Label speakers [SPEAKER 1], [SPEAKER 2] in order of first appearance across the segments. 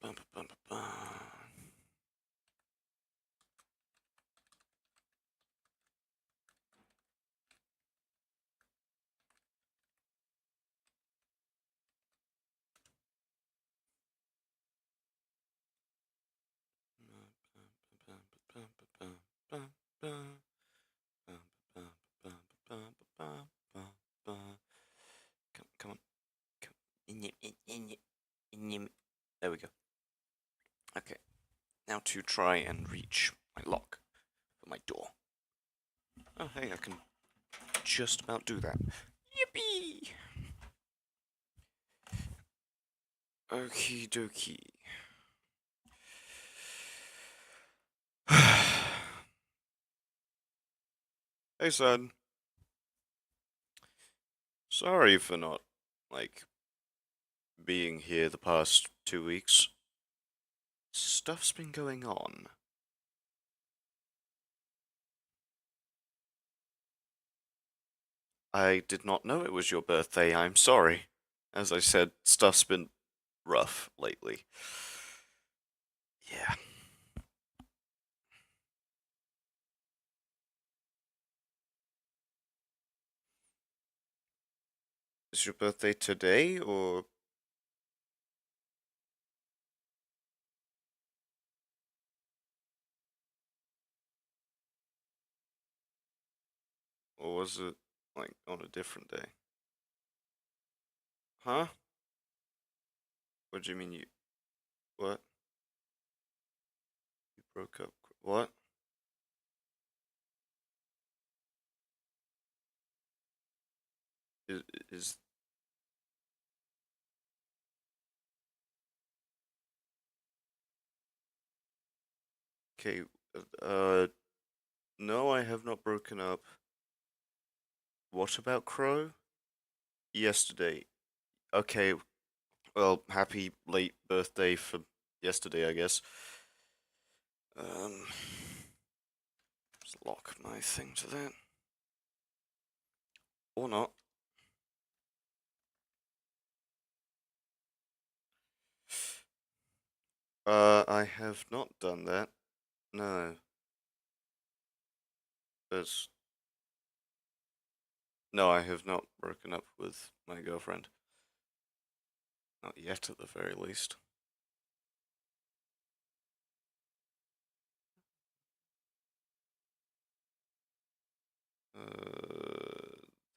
[SPEAKER 1] Come on. There we go. Okay. Now to try and reach my lock for my door. Oh, hey, I can just about do that. Yippee! Okie dokie. Hey, son. Sorry for not, like, being here the past 2 weeks. Stuff's been going on. I did not know it was your birthday, I'm sorry. As I said, stuff's been rough lately. Yeah. Is your birthday today, or was it, like, on a different day? Huh? What do you mean what? You broke up? What? Is okay, no, I have not broken up. What about Crow? Yesterday. Okay, well, happy late birthday for yesterday, I guess. Just lock my thing to that. Or not. I have not done that. No. There's... No, I have not broken up with my girlfriend. Not yet, at the very least.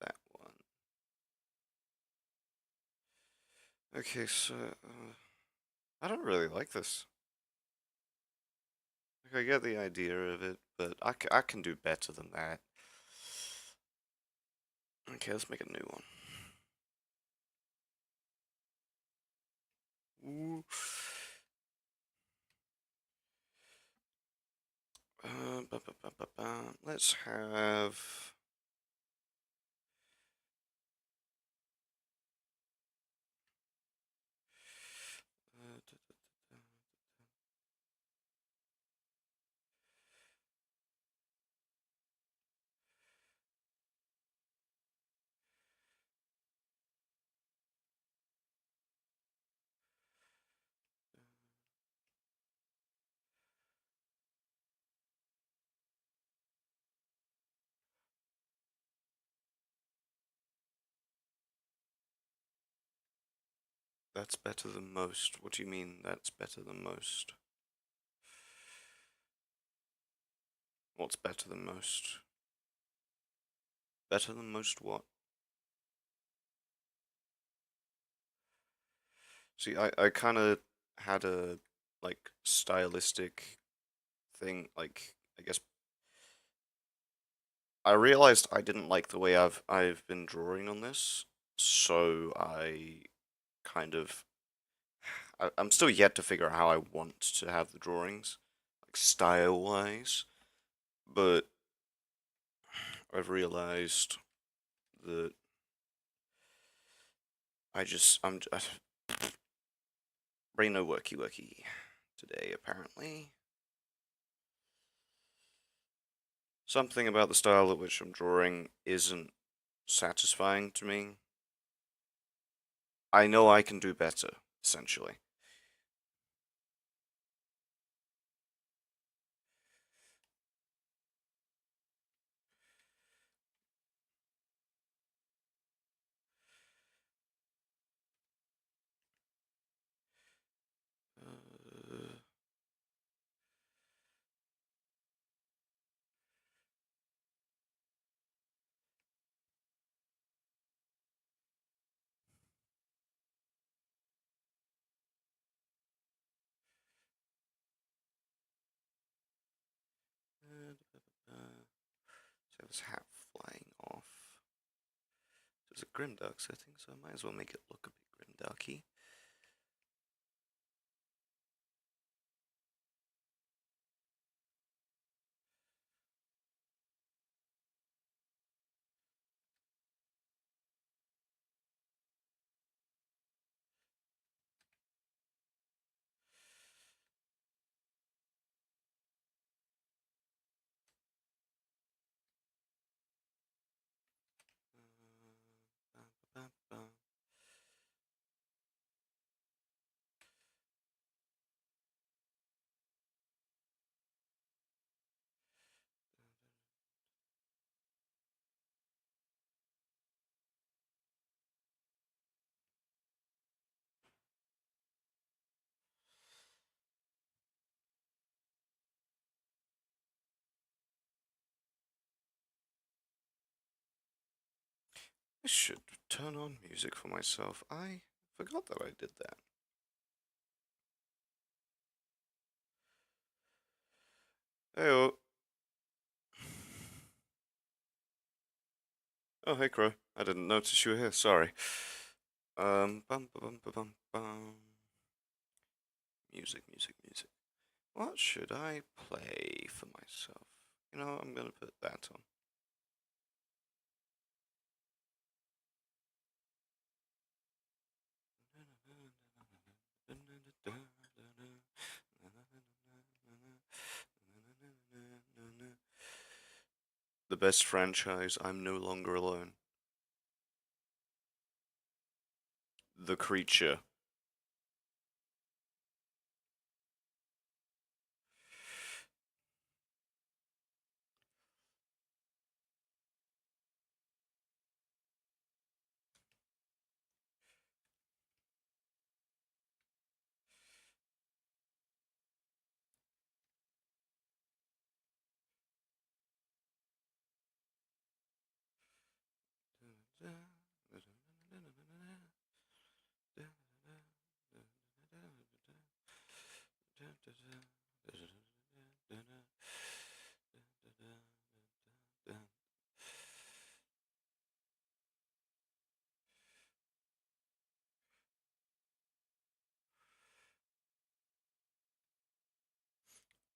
[SPEAKER 1] That one. Okay, so, I don't really like this. Like, I get the idea of it, but I can do better than that. Okay, let's make a new one. Ooh. Let's have... That's better than most. What do you mean that's better than most? What's better than most? Better than most what? See, I kind of had a, like, stylistic thing, like, I guess I realized I didn't like the way I've been drawing on this, so I kind of I'm still yet to figure out how I want to have the drawings, like style-wise, but I've realized that I'm brain no worky today apparently. Something about the style at which I'm drawing isn't satisfying to me. I know I can do better, essentially. his hat flying off. There's a grimdark setting, so I might as well make it look a bit grimdarky. I should turn on music for myself. I forgot that I did that. Hey, oh, hey, Crow. I didn't notice you were here. Sorry. Bum. Music, music, music. What should I play for myself? You know, I'm gonna put that on. The best franchise, I'm no longer alone. The Creature.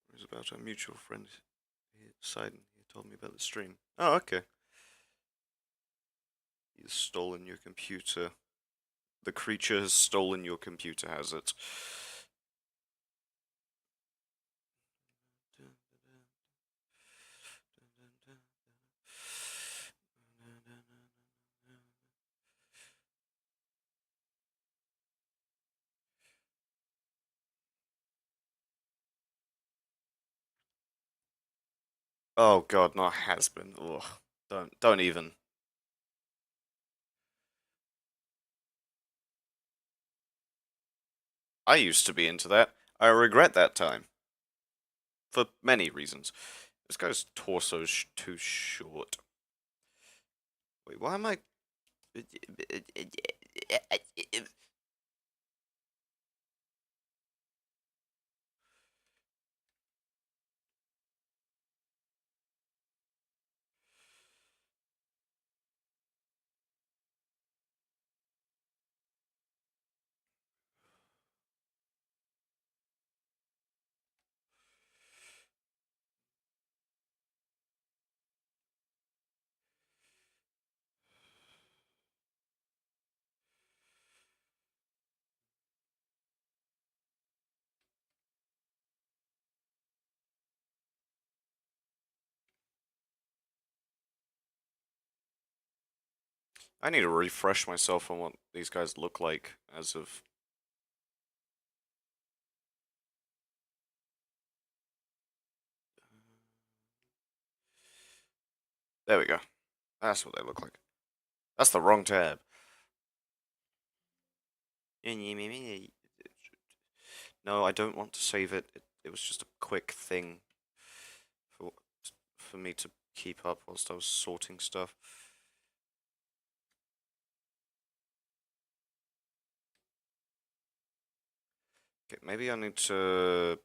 [SPEAKER 1] It was about our mutual friend, Sidon. He told me about the stream. Oh, okay. He's stolen your computer. The creature has stolen your computer, has it? Oh god, not has been. Ugh. Don't even. I used to be into that. I regret that time. For many reasons. This guy's torso's too short. Wait, why am I... I need to refresh myself on what these guys look like as of... There we go. That's what they look like. That's the wrong tab. No, I don't want to save it. It was just a quick thing for for me to keep up whilst I was sorting stuff. Okay, maybe I need to...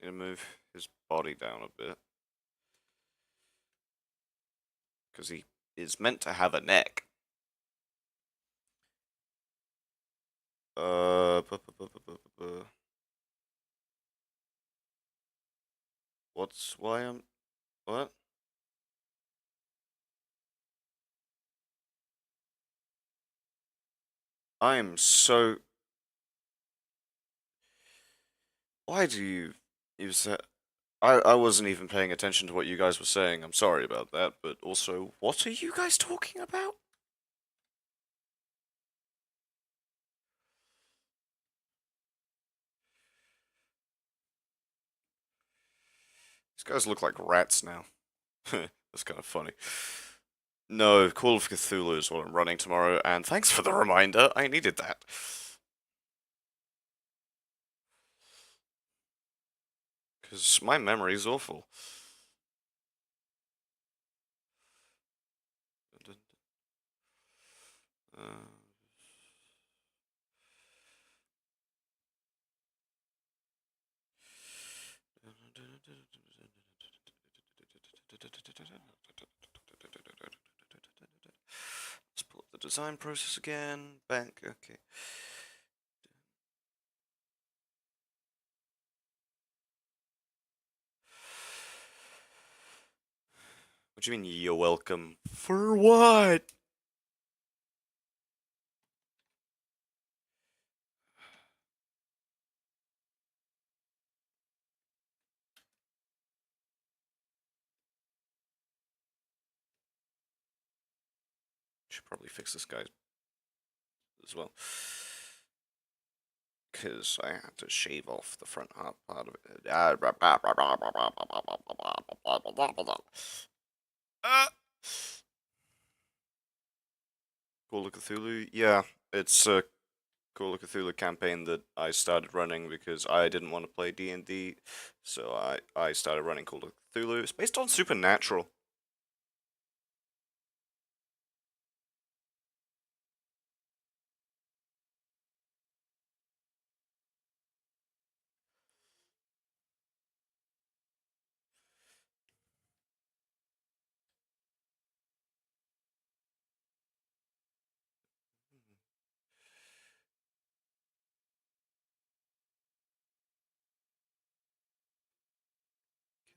[SPEAKER 1] Need to move his body down a bit. Because he is meant to have a neck. Uh, why am, what? I am so, why do you use that? I wasn't even paying attention to what you guys were saying. I'm sorry about that, but also, what are you guys talking about? These guys look like rats now. That's kind of funny. No, Call of Cthulhu is what I'm running tomorrow, and thanks for the reminder. I needed that. Because my memory's awful. Uh, Let's pull up the design process again. Bank, okay. What do you mean you're welcome? For what? Should probably fix this guy as well. Because I had to shave off the front part of it. Call of Cthulhu? Yeah, it's a Call of Cthulhu campaign that I started running because I didn't want to play D&D, so I started running Call of Cthulhu. It's based on Supernatural.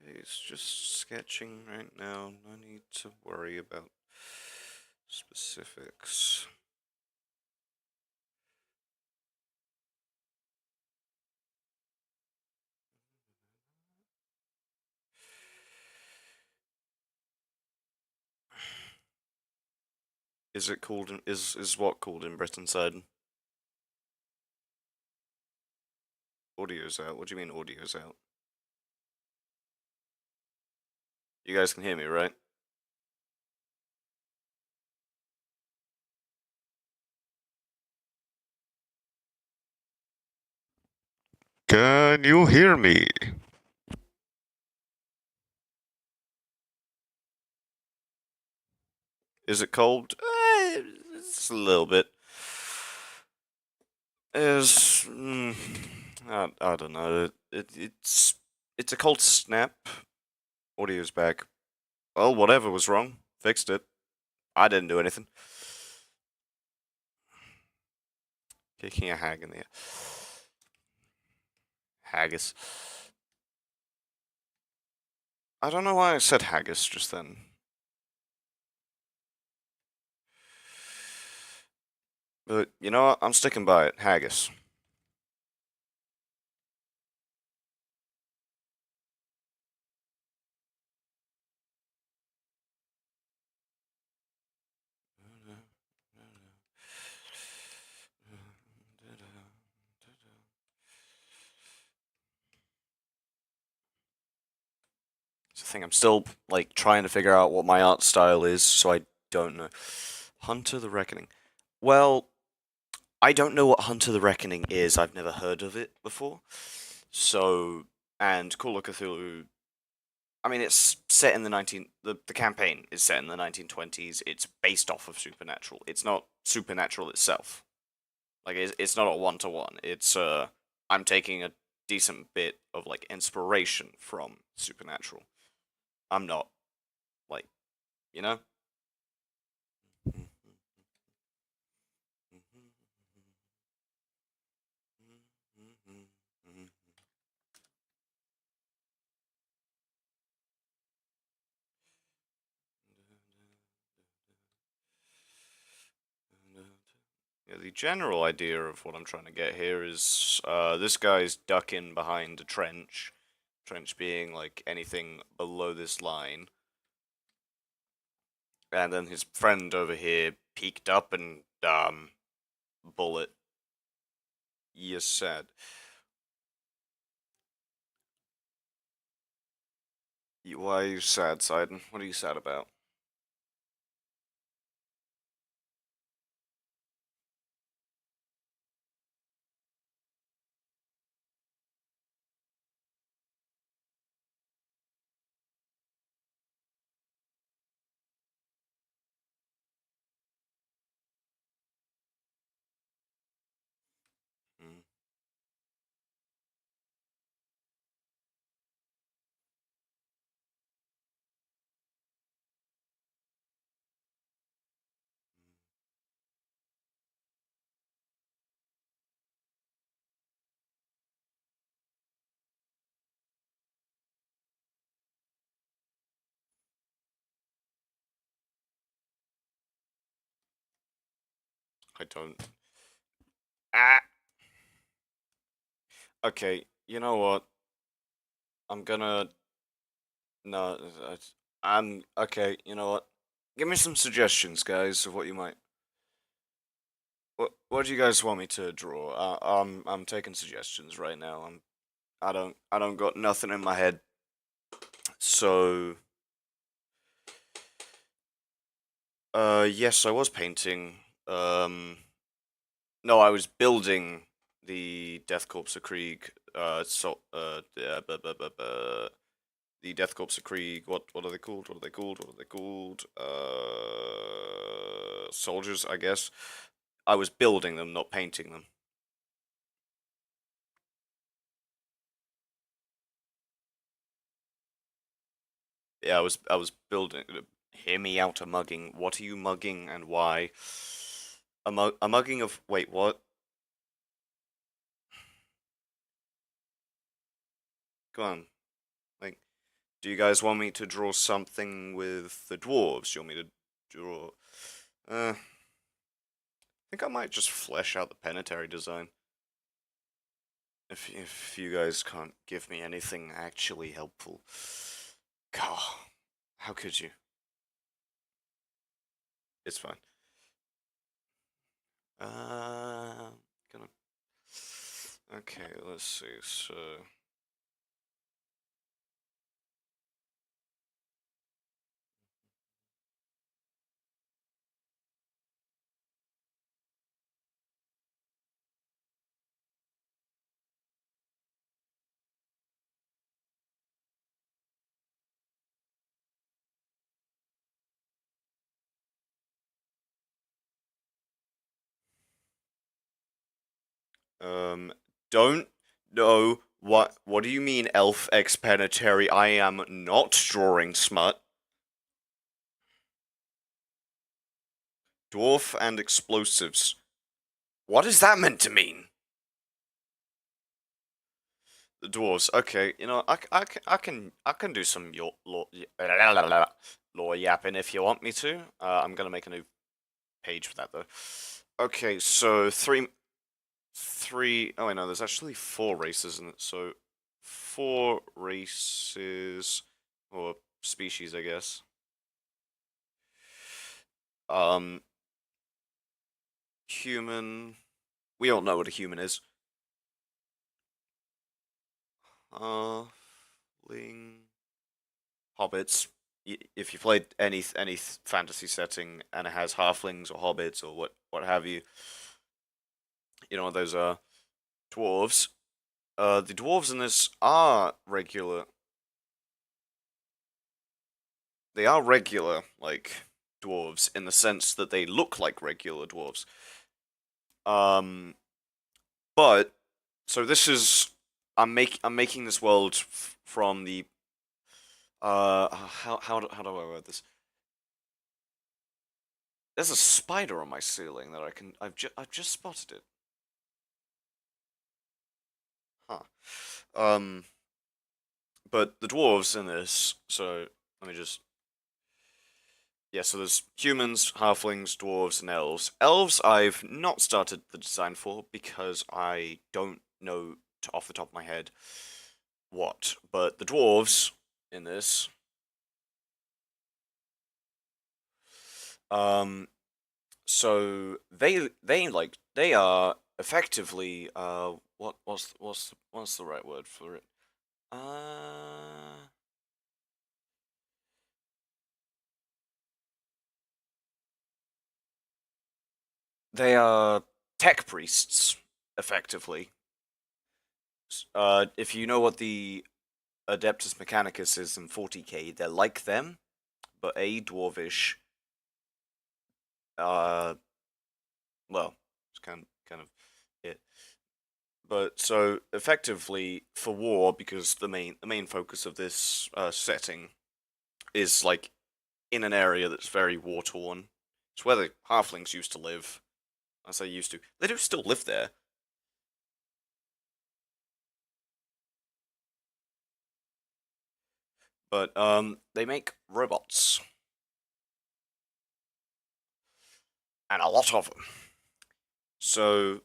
[SPEAKER 1] Okay, it's just sketching right now. No need to worry about specifics. Is it called in, is what called in Britain side? Audio's out. What do you mean audio's out? You guys can hear me, right? Can you hear me? Is it cold? It's a little bit. Is I don't know. It's a cold snap. Audio's back. Well, whatever was wrong, fixed it. I didn't do anything. Kicking a hag in the haggis. I don't know why I said haggis just then. But you know what? I'm sticking by it. Haggis. It's the thing. I'm still like trying to figure out what my art style is, so I don't know. Hunter the Reckoning. Well, I don't know what Hunter the Reckoning is. I've never heard of it before. So, and Call of Cthulhu. I mean, it's set in the 19. The campaign is set in the 1920s. It's based off of supernatural. It's not supernatural itself. Like it's not a one to one. It's I'm taking a decent bit of like inspiration from supernatural. I'm not like you know. Yeah, the general idea of what I'm trying to get here is this guy's ducking behind a trench, trench being like anything below this line, and then his friend over here peeked up and bullet. Yes, sad. Why are you sad, Sidon? What are you sad about? Mm. I don't. Ah. Okay, you know what? I'm gonna. No, I'm okay. You know what? Give me some suggestions, guys, of what you might. What do you guys want me to draw? I'm taking suggestions right now. I don't got nothing in my head. So, yes, I was painting. No, I was building the Death Corps of Krieg. Yeah, the Death Corps of Krieg. What are they called? What are they called? What are they called? Soldiers, I guess. I was building them, not painting them. Yeah, I was building. Hear me out, a mugging. What are you mugging and why? A mugging of. Wait, what? Go on. Like, do you guys want me to draw something with the dwarves? Do you want me to draw? I think I might just flesh out the Penitary design. If you guys can't give me anything actually helpful. God, how could you? It's fine. Gonna. Okay, let's see. So. Um, don't know what do you mean elf explanatory? I am not drawing smut. Dwarf and explosives. What is that meant to mean? The dwarves. Okay, you know, I can do some law yapping if you want me to. I'm gonna make a new page for that though. Okay, so three. Oh, I know. There's actually four races in it. So four races or species, I guess. Um, human. We all know what a human is. Halfling. Hobbits. If you played any fantasy setting and it has halflings or hobbits or what have you, you know, those dwarves. The dwarves in this are regular. They are regular, like dwarves, in the sense that they look like regular dwarves. Um, but so this is I'm making this world from the how do I word this? There's a spider on my ceiling that I've just spotted it. Huh. Um, but the dwarves in this, so let me just yeah, so there's humans, halflings, dwarves, and elves. Elves I've not started the design for because I don't know off the top of my head what. But the dwarves in this, um, so they are effectively what's the right word for it? Uh, they are tech priests, effectively. If you know what the Adeptus Mechanicus is in 40k, they're like them, but a dwarvish. Uh, well, it's kind of it. But so effectively for war, because the main focus of this setting is like in an area that's very war torn. It's where the halflings used to live. I say used to. They do still live there, but they make robots and a lot of them. So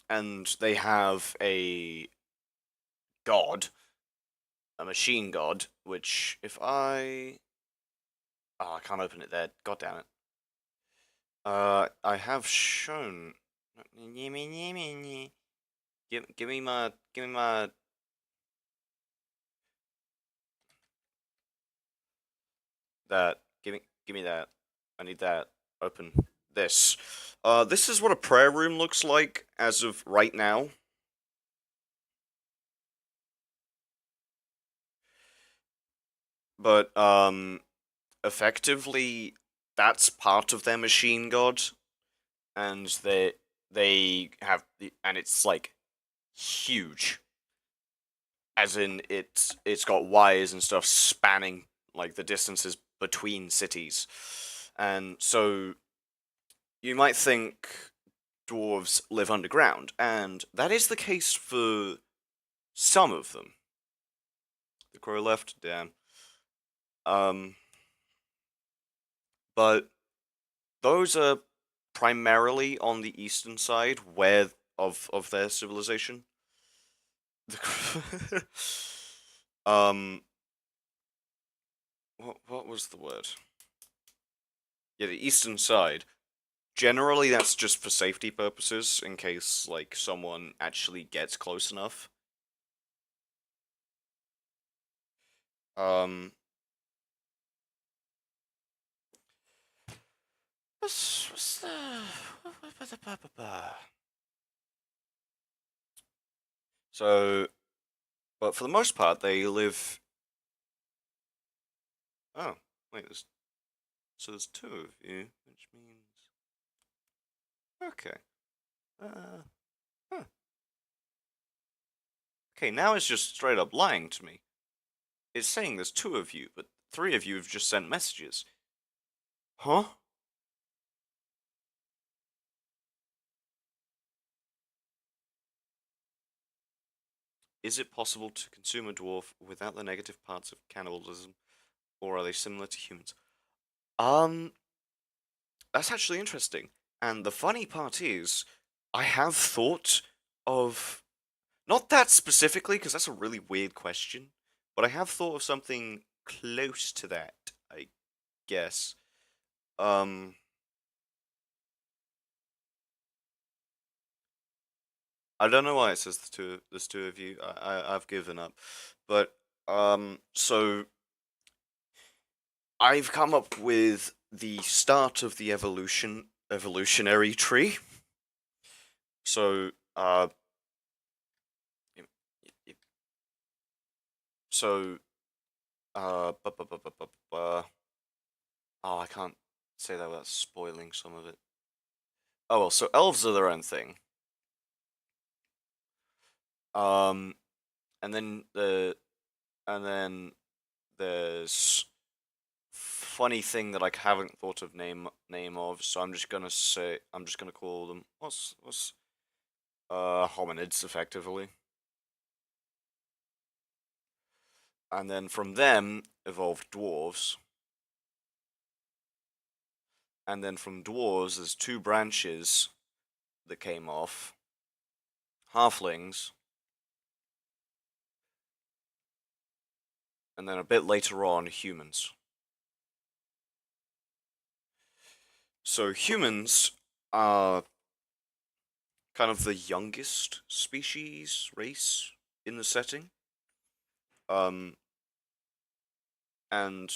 [SPEAKER 1] and they have a god, a machine god, which if I I can't open it there. God damn it. I have shown. Give me my that. Give me that. I need that. Open this. This is what a prayer room looks like as of right now. But effectively, that's part of their machine god, and they have and it's like huge, as in it's got wires and stuff spanning like the distances between cities, and so you might think dwarves live underground, and that is the case for some of them. The crow left, damn. Um, but those are primarily on the eastern side, where of their civilization. um, what was the word? Yeah, the eastern side. Generally, that's just for safety purposes, in case like someone actually gets close enough. Um, what's the so, but for the most part, they live. Oh, wait, there's two of you, which means okay. Uh, huh. Okay, now it's just straight up lying to me. It's saying there's two of you, but three of you have just sent messages. Huh? Is it possible to consume a dwarf without the negative parts of cannibalism, or are they similar to humans? Um, that's actually interesting. And the funny part is, I have thought of not that specifically, because that's a really weird question, but I have thought of something close to that, I guess. Um, I don't know why it says there's two of you. I've given up. But so I've come up with the start of the evolutionary tree. So, y- y- so, bu- bu- bu- bu- bu- bu- oh, I can't say that without spoiling some of it. Oh well, so elves are their own thing. Um, and then and then there's funny thing that I haven't thought of name of, so I'm just gonna call them what's hominids effectively. And then from them evolved dwarves. And then from dwarves there's two branches that came off. Halflings, and then a bit later on humans. So humans are kind of the youngest species race in the setting. Um, and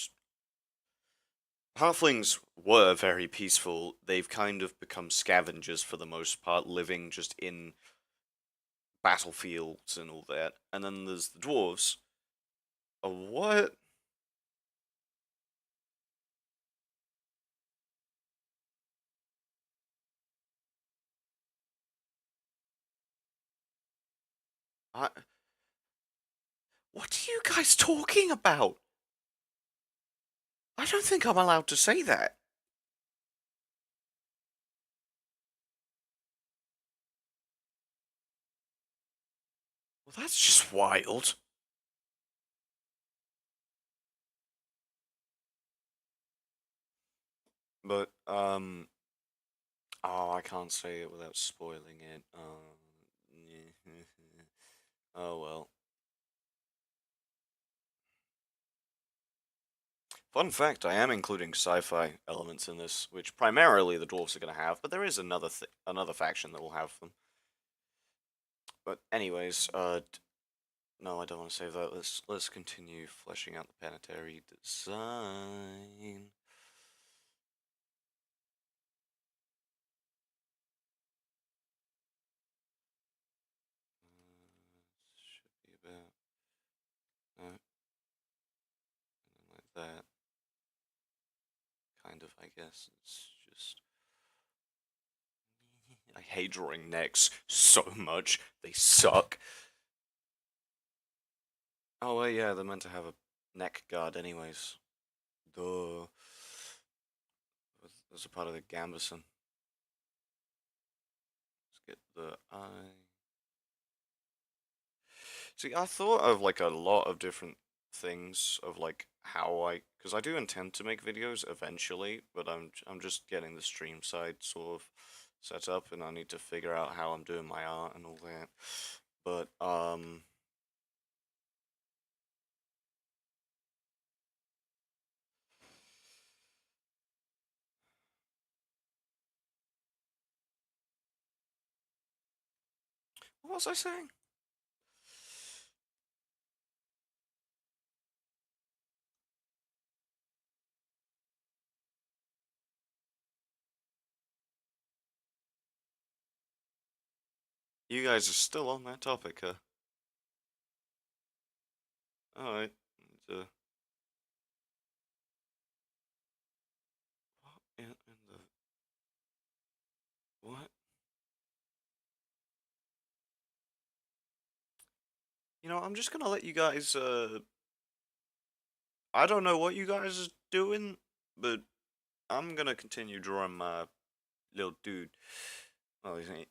[SPEAKER 1] halflings were very peaceful. They've kind of become scavengers for the most part, living just in battlefields and all that. And then there's the dwarves. What? I, what are you guys talking about? I don't think I'm allowed to say that. Well, that's just wild. But oh, I can't say it without spoiling it. Oh well. Fun fact: I am including sci-fi elements in this, which primarily the dwarves are going to have, but there is another faction that will have them. But anyways, no, I don't want to save that. Let's continue fleshing out the planetary design. Should be about no, and then like that. Kind of, I guess. It's just I hate drawing necks so much. They suck. Oh well, yeah, they're meant to have a neck guard, anyways. Duh. That's a part of the gambeson. Let's get the eye. See, I thought of like a lot of different things of like how because I do intend to make videos eventually, but I'm just getting the stream side sort of set up, and I need to figure out how I'm doing my art and all that. But what was I saying? You guys are still on that topic, huh? All right. Uh, what in the what? I'm just gonna let you guys. I don't know what you guys are doing, but I'm gonna continue drawing my little dude. Oh, he's ain't.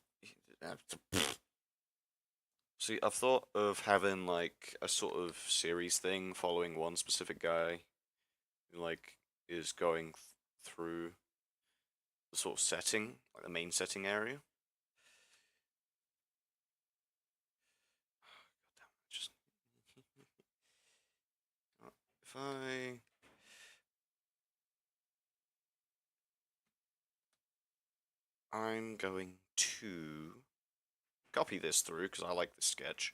[SPEAKER 1] See, I've thought of having like a sort of series thing following one specific guy who like is going through the sort of setting, like the main setting area. Just if I'm going to copy this through because I like the sketch.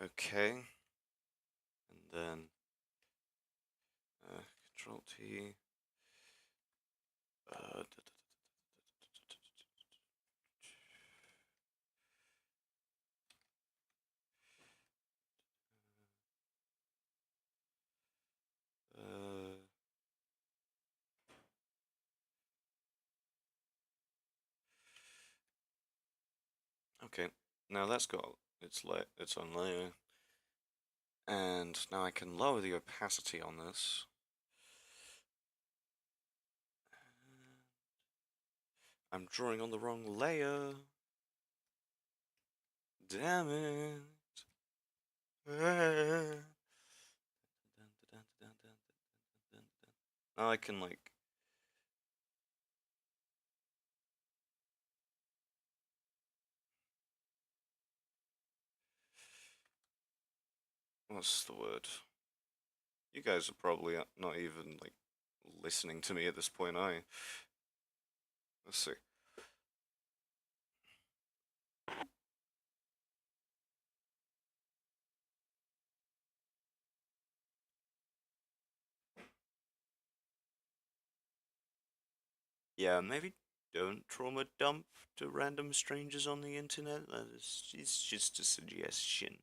[SPEAKER 1] Okay, and then Control T. Uh, okay, now that's got its own layer, and now I can lower the opacity on this. I'm drawing on the wrong layer. Damn it. Now I can like what's the word? You guys are probably not even like listening to me at this point, are you? Let's see. Yeah, maybe don't trauma dump to random strangers on the internet. It's just a suggestion.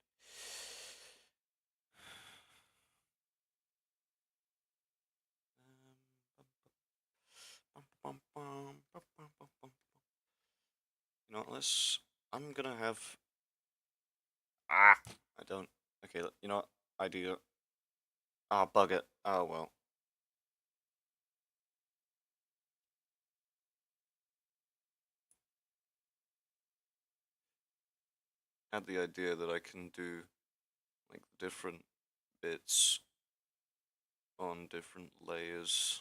[SPEAKER 1] You know what, I'm gonna have... Ah! I don't... Okay, you know what? Idea. Ah, bug it. Oh, well. Had the idea that I can do, like, different bits on different layers.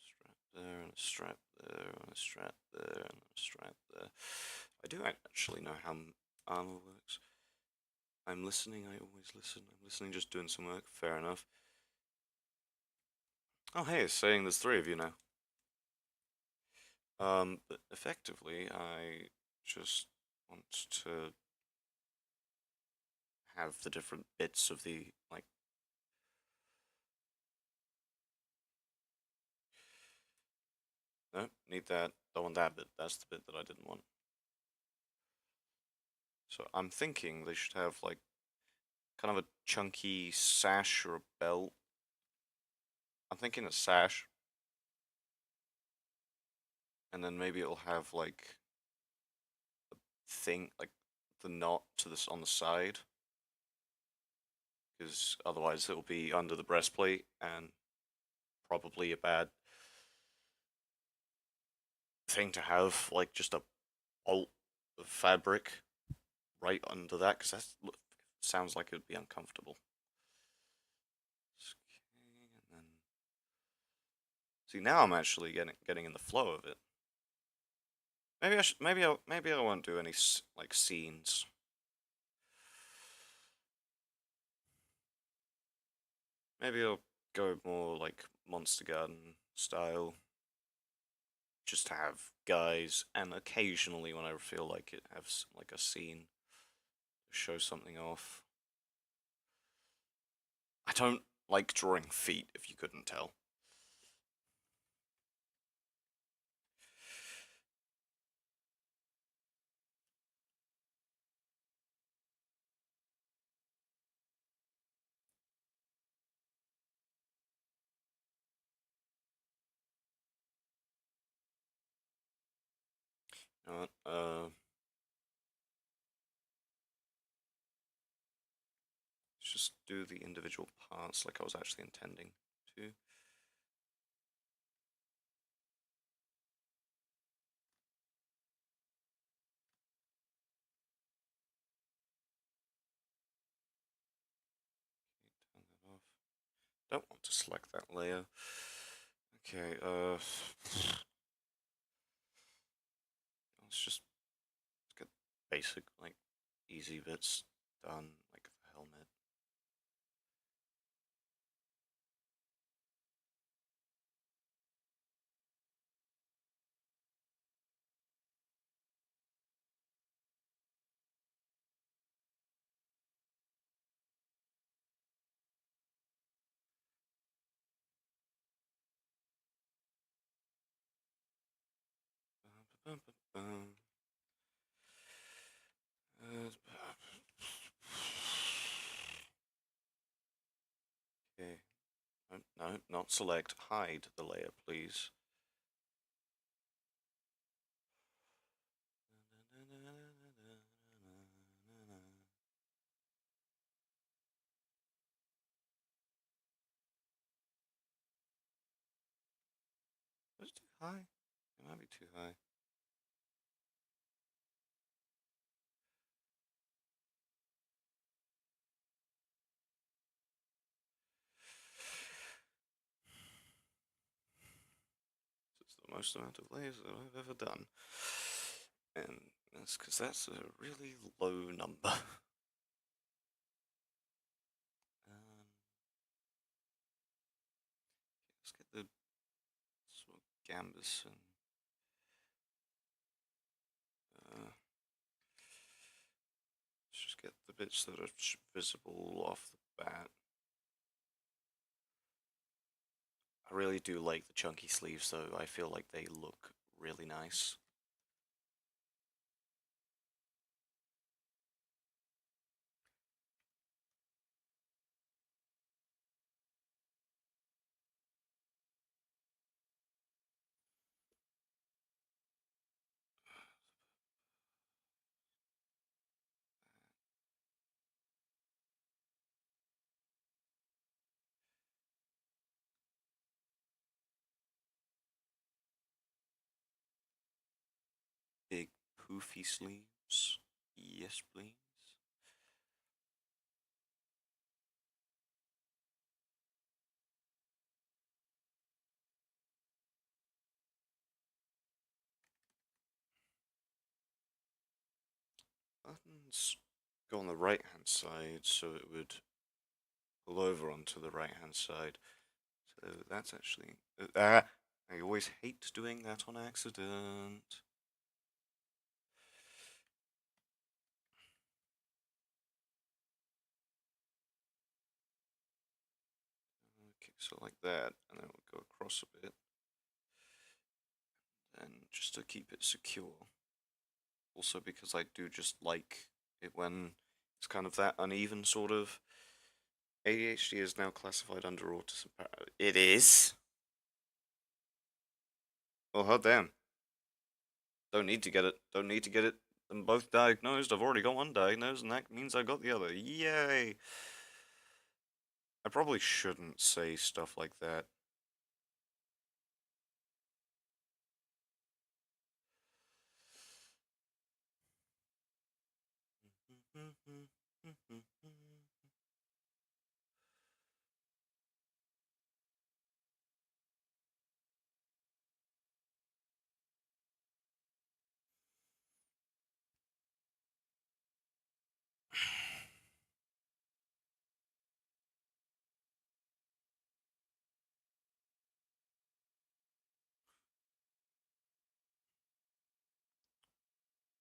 [SPEAKER 1] Strap there, and a strap there, and a strap there, and a strap there. I do actually know how armor works. I'm listening, I always listen. I'm listening, just doing some work. Fair enough. Oh, hey, it's saying there's 3 of you now. But effectively, I just want to have the different bits of the, like... No, need that. Don't want that bit. That's the bit that I didn't want. So I'm thinking they should have, like, kind of a chunky sash or a belt. I'm thinking a sash. And then maybe it'll have, like, a thing, like, the knot to this on the side. Because otherwise it'll be under the breastplate and probably a bad thing to have, like, just a bolt of fabric right under that, because that sounds like it'd be uncomfortable. Okay, and then... See, now I'm actually getting in the flow of it. Maybe I should, maybe I won't do any like scenes. Maybe I'll go more like Monster Garden style. Just have guys, and occasionally when I feel like it, have like a scene, show something off. I don't like drawing feet, if you couldn't tell. You know what, let's just do the individual parts like I was actually intending to. Turn that off. Don't want to select that layer. Okay, let's get basic, like, easy bits done, like the helmet. Okay. No, no, not select. Hide the layer, please. Is it too high? It might be too high. It's the most amount of layers that I've ever done. And that's because that's a really low number. Let's get the sort of gambus and let's just get the bits that are visible off the bat. I really do like the chunky sleeves though. I feel like they look really nice. Big poofy sleeves. Yes, please. Buttons go on the right hand side, so it would pull over onto the right hand side. So that's actually. I always hate doing that on accident. Okay, so like that, and then we'll go across a bit. And just to keep it secure. Also because I do just like it when it's kind of that uneven sort of. ADHD is now classified under autism. It is? Oh, hot damn. Don't need to get it. Don't need to get it. Them both diagnosed. I've already got one diagnosed, and that means I got the other. Yay! I probably shouldn't say stuff like that.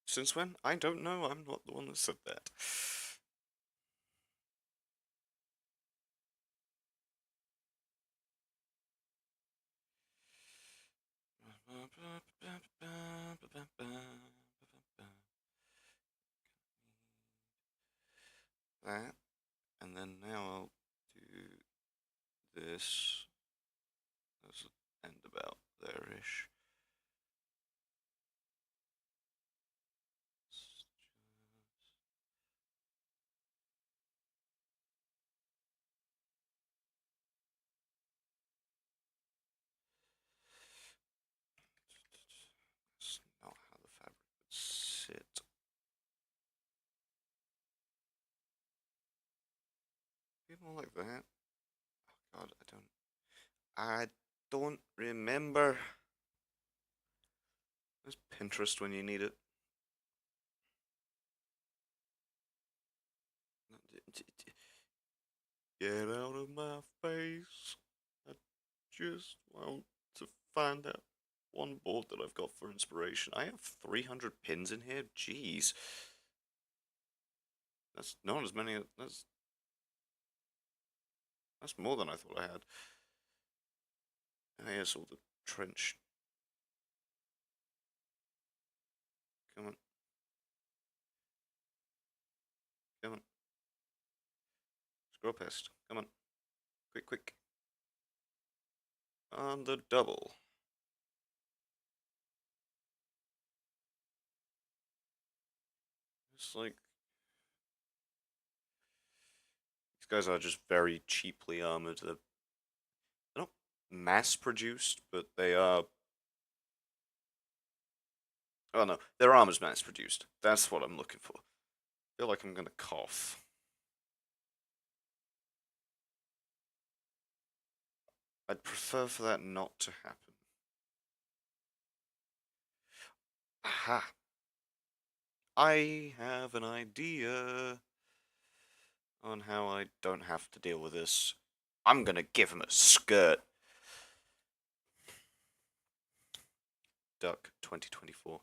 [SPEAKER 1] Since when? I don't know. I'm not the one that said that. That, and then now I'll do this as an end about there-ish. That's not how the fabric would sit. People like that. Oh God, I don't remember. There's Pinterest when you need it. Get out of my face. I just want to find out one board that I've got for inspiration. I have 300 pins in here. Jeez. That's not as many. That's more than I thought I had. And here's all the trench Come on. Come on. Scroll past. Come on. Quick, quick. On the double. It's like these guys are just very cheaply armored. They're not mass produced, but they are. Oh no, their armor's mass produced. That's what I'm looking for. I feel like I'm gonna cough. I'd prefer for that not to happen. Aha! I have an idea on how I don't have to deal with this. I'm gonna give him a skirt. Duck 2024.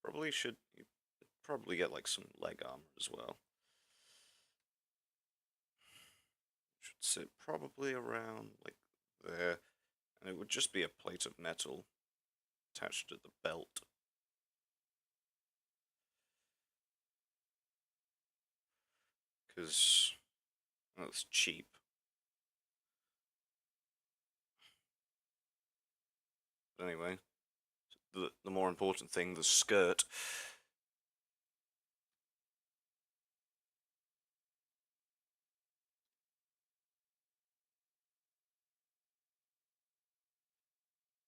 [SPEAKER 1] Probably should probably get like some leg armor as well. Should sit probably around like there, and it would just be a plate of metal attached to the belt. Because that's cheap. But anyway, the more important thing, the skirt.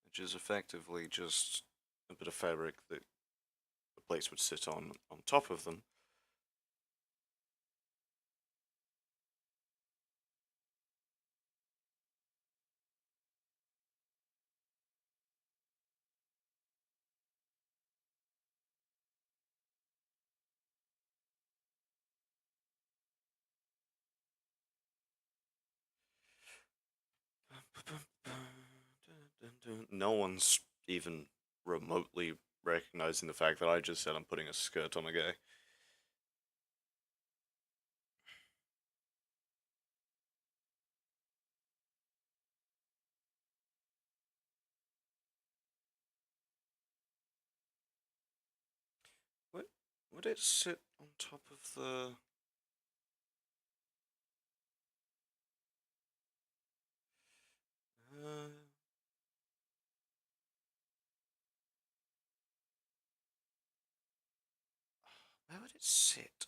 [SPEAKER 1] Which is effectively just a bit of fabric that the plates would sit on top of them. No one's even remotely recognizing the fact that I just said I'm putting a skirt on a guy. What would it sit on top of the? Uh, where would it sit?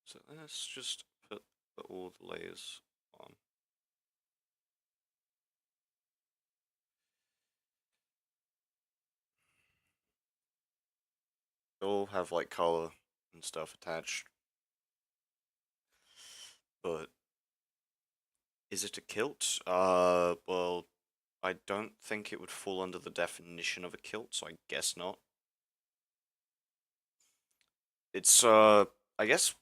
[SPEAKER 1] So let's just put all the layers on. They all have like color and stuff attached. But is it a kilt? Well, I don't think it would fall under the definition of a kilt, so I guess not. It's I guess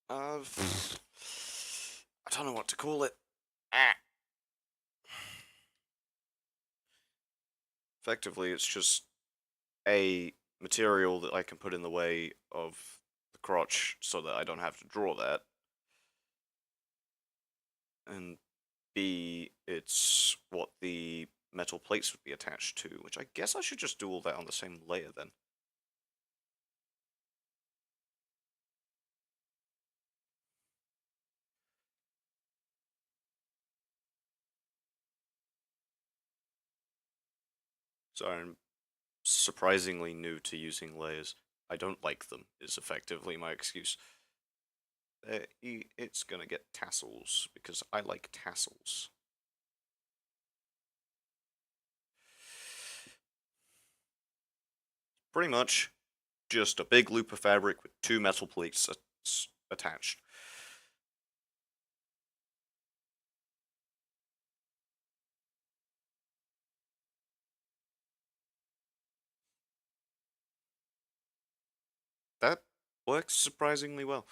[SPEAKER 1] I don't know what to call it. Ah. Effectively, it's just a material that I can put in the way of the crotch so that I don't have to draw that. And B, it's what the metal plates would be attached to, which I guess I should just do all that on the same layer then. So I'm surprisingly new to using layers. I don't like them, is effectively my excuse. It's gonna get tassels, because I like tassels. Pretty much just a big loop of fabric with two metal plates attached. That works surprisingly well.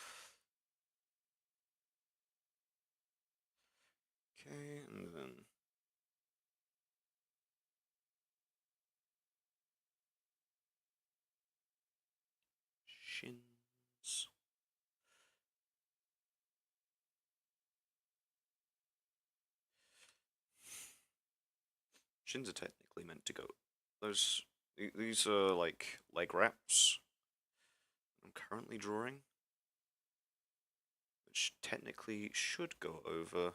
[SPEAKER 1] Okay, and then shin. Shins are technically meant to go. These are like leg wraps. I'm currently drawing, which technically should go over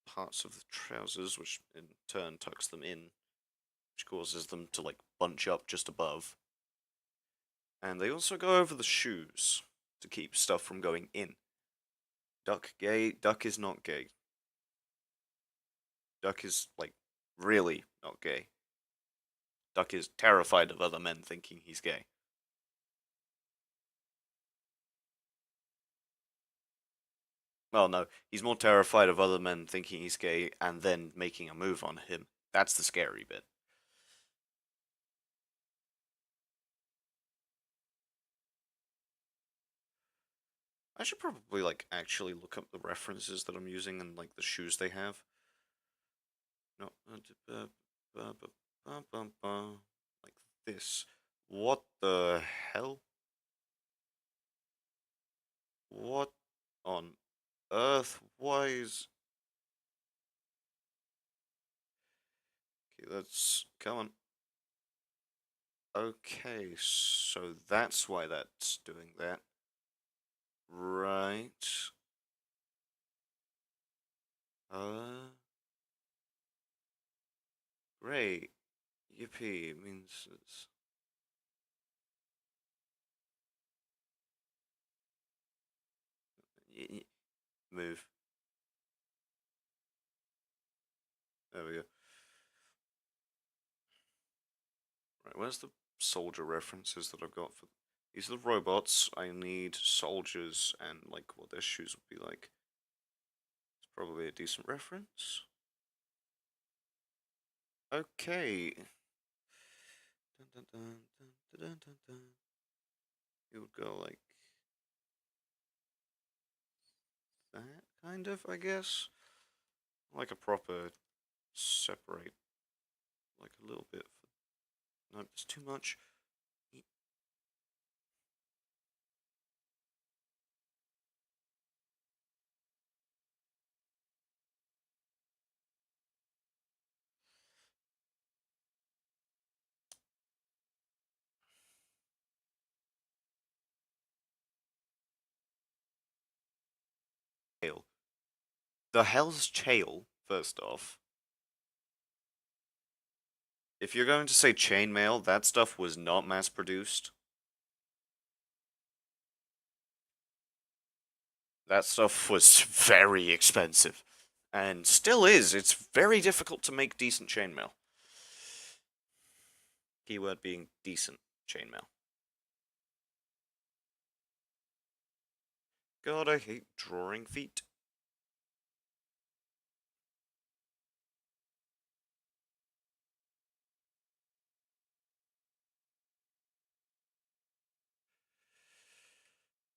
[SPEAKER 1] parts of the trousers, which in turn tucks them in, which causes them to like bunch up just above. And they also go over the shoes to keep stuff from going in. Duck gay? Duck is not gay. Duck is, like, really not gay. Duck is terrified of other men thinking he's gay. Well, no, he's more terrified of other men thinking he's gay and then making a move on him. That's the scary bit. I should probably, like, actually look up the references that I'm using and, like, the shoes they have. No, like this. What the hell? What on earth? Why is... Okay, let's... Come on. Okay, so that's why that's doing that. Right. Great. Yippee, it means it's... Move. There we go. Right, where's the soldier references that I've got for... These are the robots. I need soldiers and, like, what their shoes would be like. It's probably a decent reference. Okay. Dun, dun, dun, dun, dun, dun, dun. It would go like that, kind of, I guess. Like a proper separate, like a little bit. No, it's too much. Chael. The hell's Chael, first off? If you're going to say chainmail, that stuff was not mass produced. That stuff was very expensive. And still is. It's very difficult to make decent chainmail. Keyword being decent chainmail. God, I hate drawing feet.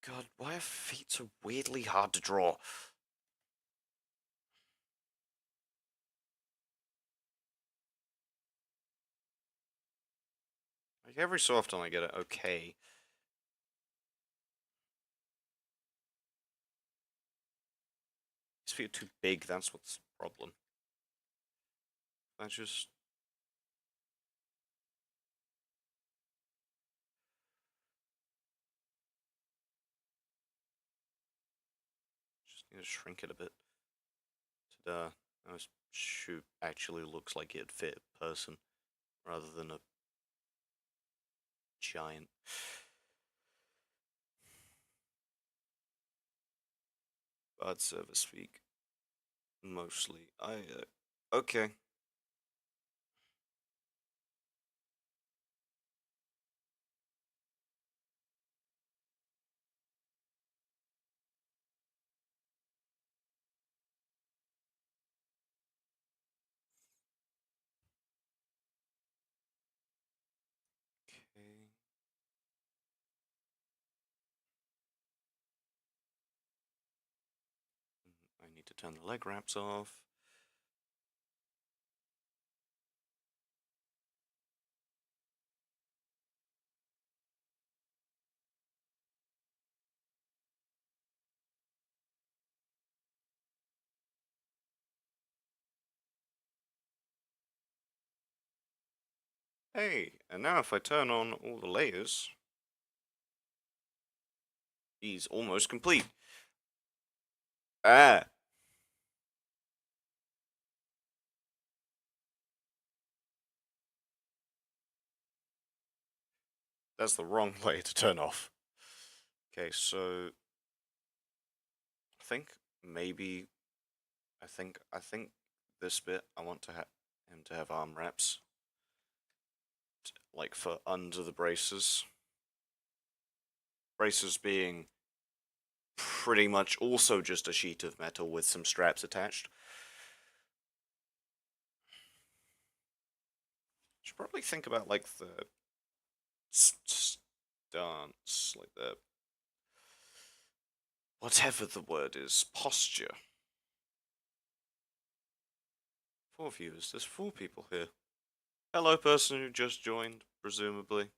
[SPEAKER 1] God, why are feet so weirdly hard to draw? Like, every so often I get it okay. These feet are too big, that's what's the problem. I just need to shrink it a bit. This shoe actually looks like it'd fit a person rather than a giant. Bad service speak. Mostly. Okay. Okay. I need to turn the leg wraps off. Hey, and now if I turn on all the layers, he's almost complete. Ah, that's the wrong layer to turn off. Okay, so I think maybe I think this bit I want to have him to have arm wraps, like for under the braces. Braces being pretty much also just a sheet of metal with some straps attached. Should probably think about like the stance, like the whatever the word is, posture. Four viewers. There's four people here. Hello, person who just joined, presumably.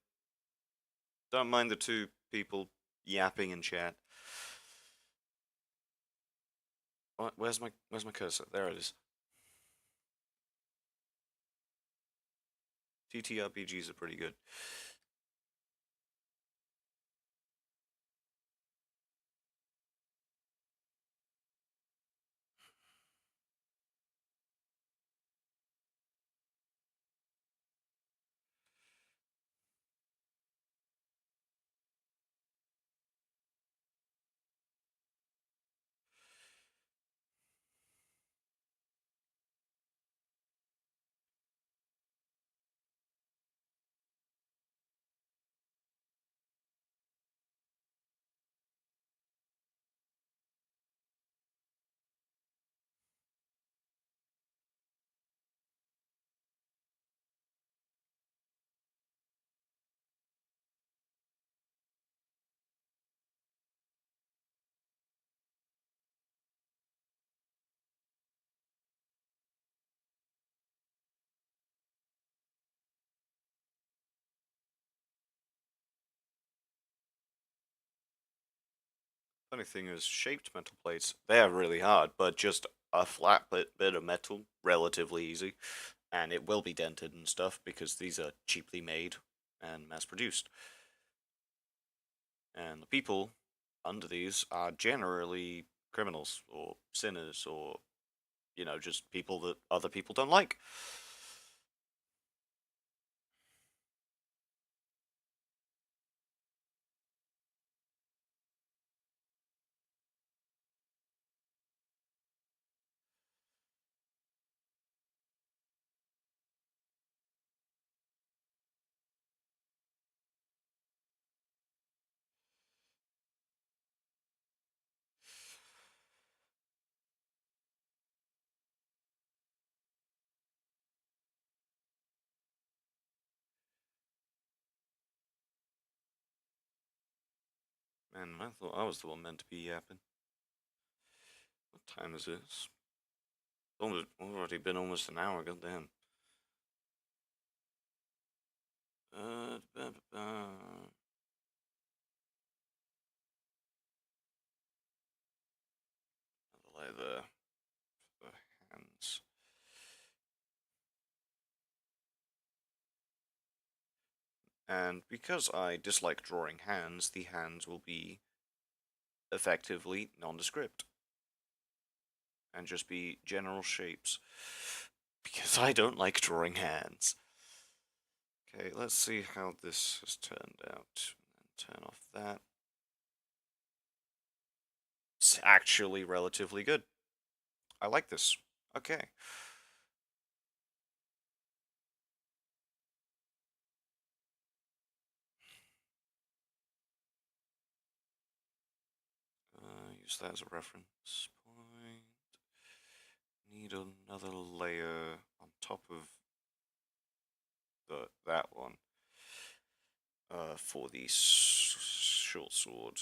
[SPEAKER 1] Don't mind the two people yapping in chat. Where's my cursor? There it is. TTRPGs are pretty good. Funny thing is, shaped metal plates, they're really hard, but just a flat bit of metal, relatively easy. And it will be dented and stuff because these are cheaply made and mass produced. And the people under these are generally criminals or sinners or, just people that other people don't like. Man, I thought I was the one meant to be yapping. What time is this? It's already been almost an hour, goddamn. Ba, ba, ba. Lay the hands. And because I dislike drawing hands, the hands will be effectively nondescript and just be general shapes. Because I don't like drawing hands. Okay, let's see how this has turned out. Turn off that. It's actually relatively good. I like this. Okay. Use that as a reference point. Need another layer on top of that one for the short sword.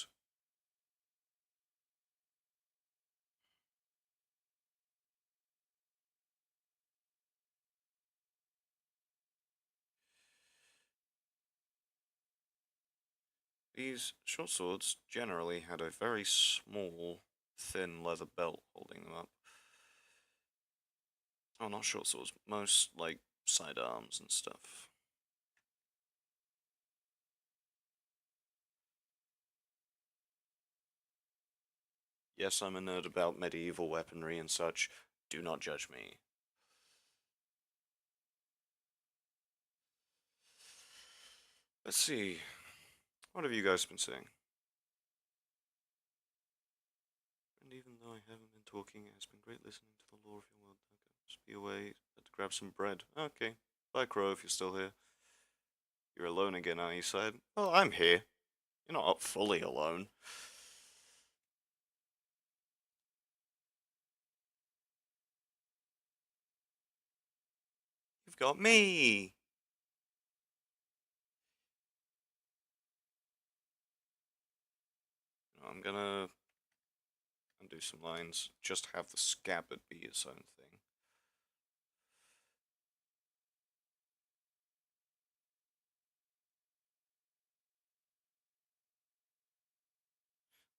[SPEAKER 1] These short swords generally had a very small, thin leather belt holding them up. Oh, not short swords, most like sidearms and stuff. Yes, I'm a nerd about medieval weaponry and such. Do not judge me. Let's see. What have you guys been saying? And even though I haven't been talking, it has been great listening to the lore of your world. Okay, just be away to grab some bread. Okay. Bye, Crow, if you're still here. You're alone again, are you, Side? Well, I'm here. You're not up fully alone. You've got me! I'm gonna undo some lines. Just have the scabbard be its own thing.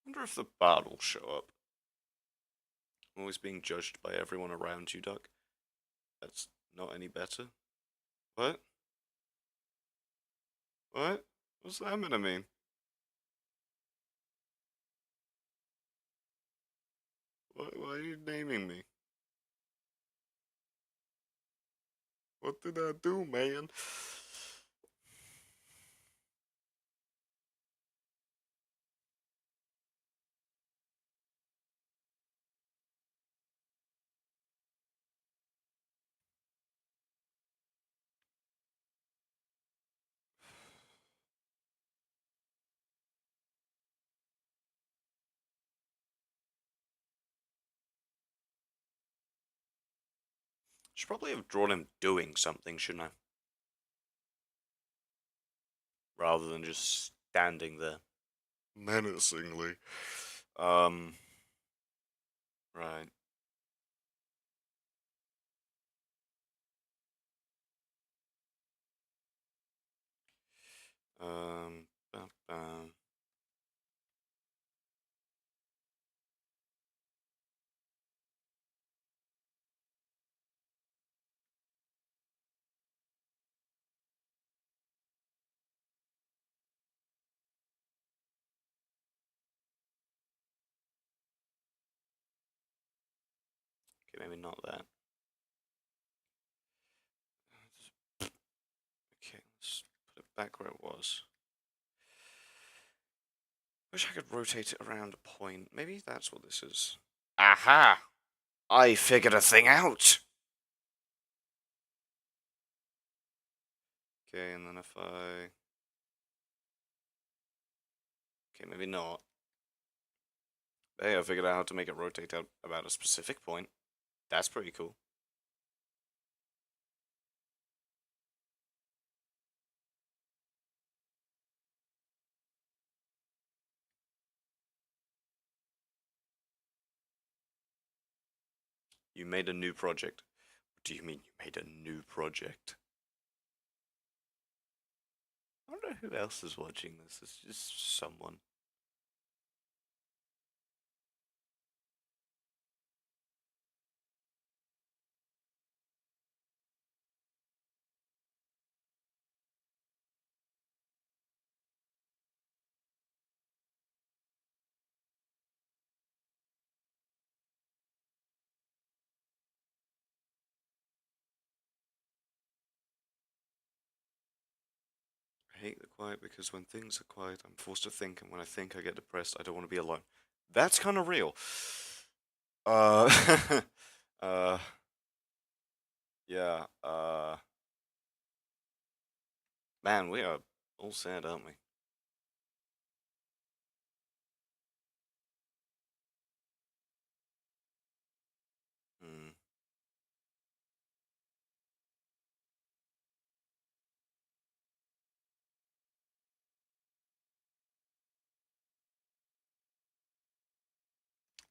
[SPEAKER 1] Wonder if the bard will show up. I'm always being judged by everyone around you, Duck. That's not any better. What? What? What's that gonna mean? Why are you naming me? What did I do, man? Should probably have drawn him doing something, shouldn't I? Rather than just standing there. Menacingly. Um, right. Bum, bum. Okay, maybe not that. Okay, let's put it back where it was. Wish I could rotate it around a point. Maybe that's what this is. Aha! I figured a thing out! Okay, and then if I... Okay, maybe not. Hey, I figured out how to make it rotate out about a specific point. That's pretty cool. You made a new project. What do you mean you made a new project? I wonder who else is watching this. It's just someone. I hate the quiet because when things are quiet, I'm forced to think, and when I think, I get depressed. I don't want to be alone. That's kind of real. Uh, uh, yeah. Man, we are all sad, aren't we? Hmm.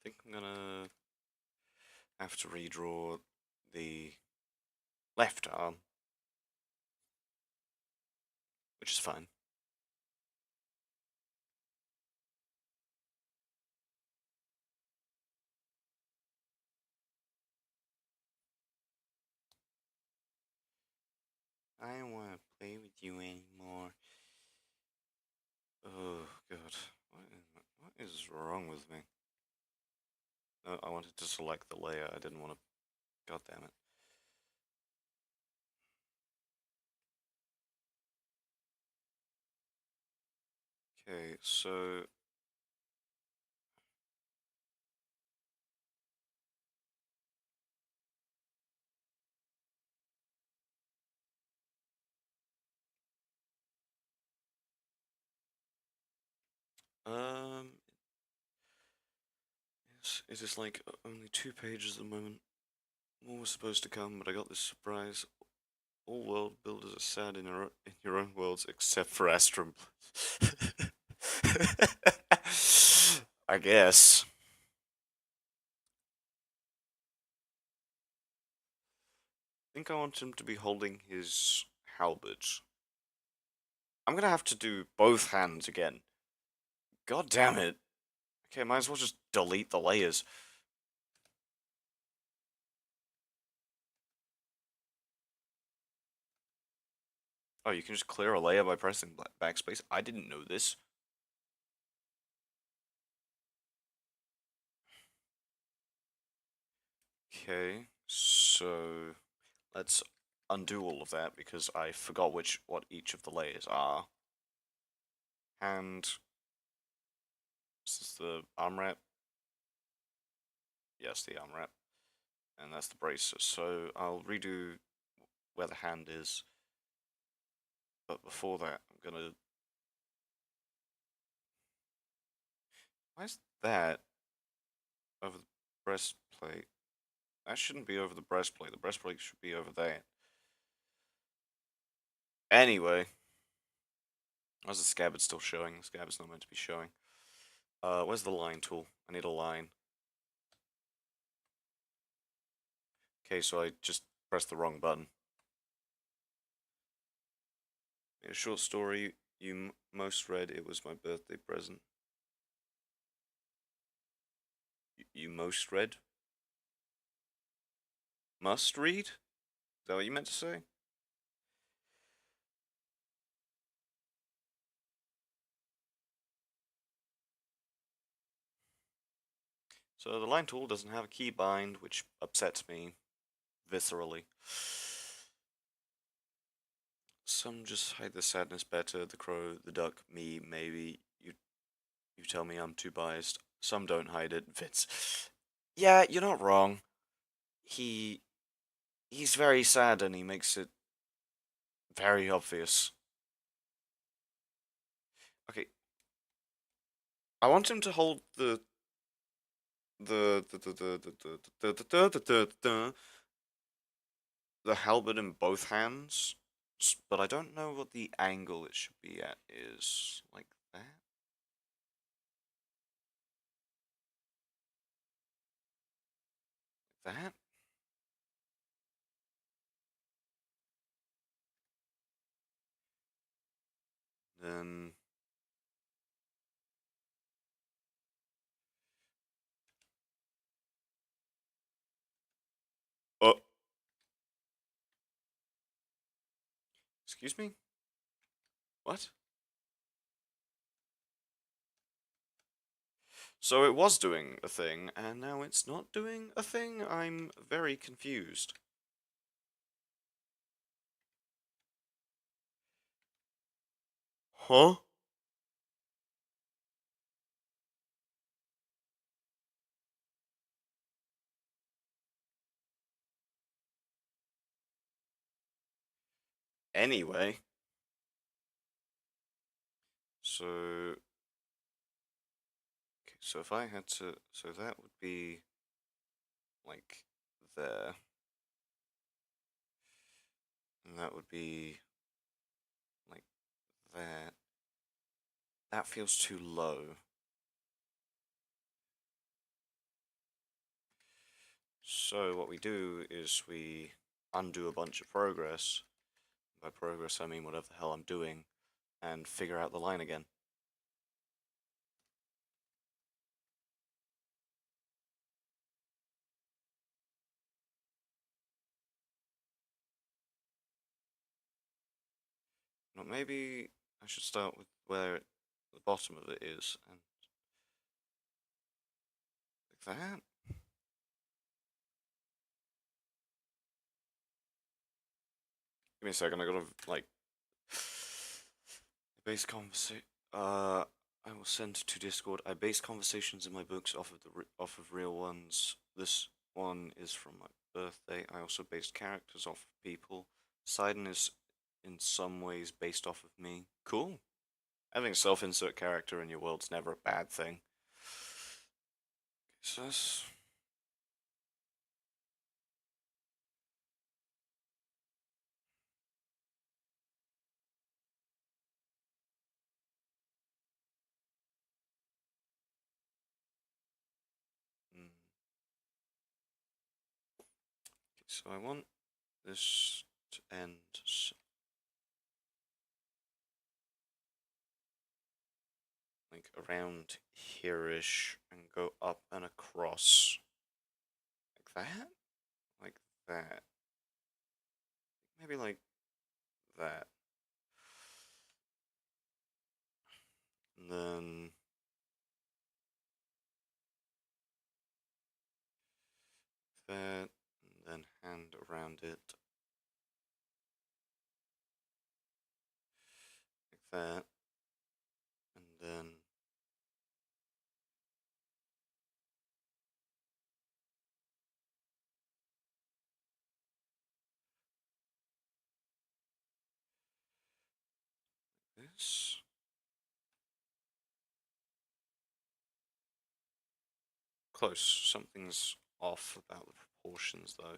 [SPEAKER 1] I think I'm gonna have to redraw the left arm, which is fine. I don't want to play with you anymore. Oh God, what is wrong with me? No, I wanted to select the layer. I didn't want to. God damn it. Okay, so um, it is like only 2 pages at the moment. More was supposed to come, but I got this surprise. All world builders are sad in your own worlds, except for Astrum. I guess. I think I want him to be holding his halberd. I'm gonna have to do both hands again. God damn it. Okay, might as well just delete the layers. Oh, you can just clear a layer by pressing backspace? I didn't know this. Okay, so let's undo all of that because I forgot what each of the layers are. And this is the arm wrap. Yes, the arm wrap. And that's the bracer. So I'll redo where the hand is. But before that, I'm gonna. Why is that over the breastplate? That shouldn't be over the breastplate. The breastplate should be over there. Anyway, why's the scabbard still showing? The scabbard's not meant to be showing. Where's the line tool? I need a line. Okay, so I just pressed the wrong button. In a short story you most read, it was my birthday present. You most read? Must read? Is that what you meant to say? So the line tool doesn't have a keybind, which upsets me viscerally. Some just hide the sadness better. The crow, the duck, me, maybe. You tell me I'm too biased. Some don't hide it. Vince. Yeah, you're not wrong. He he's very sad and he makes it very obvious. Okay, I want him to hold the halberd in both hands, but I don't know what the angle it should be at is. Like that? Like that? Then. Oh, excuse me? What? So it was doing a thing, and now it's not doing a thing? I'm very confused. Huh? Anyway, so okay, so if I had to, so that would be like there, and that would be like that. That feels too low. So what we do is we undo a bunch of progress. By progress, I mean whatever the hell I'm doing, and figure out the line again. Now maybe I should start with where the bottom of it is, and like that. Give me a second. I gotta like base conversation. I will send to Discord. I base conversations in my books off of real ones. This one is from my birthday. I also based characters off of people. Sidon is in some ways based off of me. Cool. Having a self-insert character in your world's never a bad thing. So that's mm. Okay, so I want this to end like around here-ish and go up and across like that, like that, maybe like that, and then that, and then hand around it like that, and then this. Close. Something's off about the proportions though.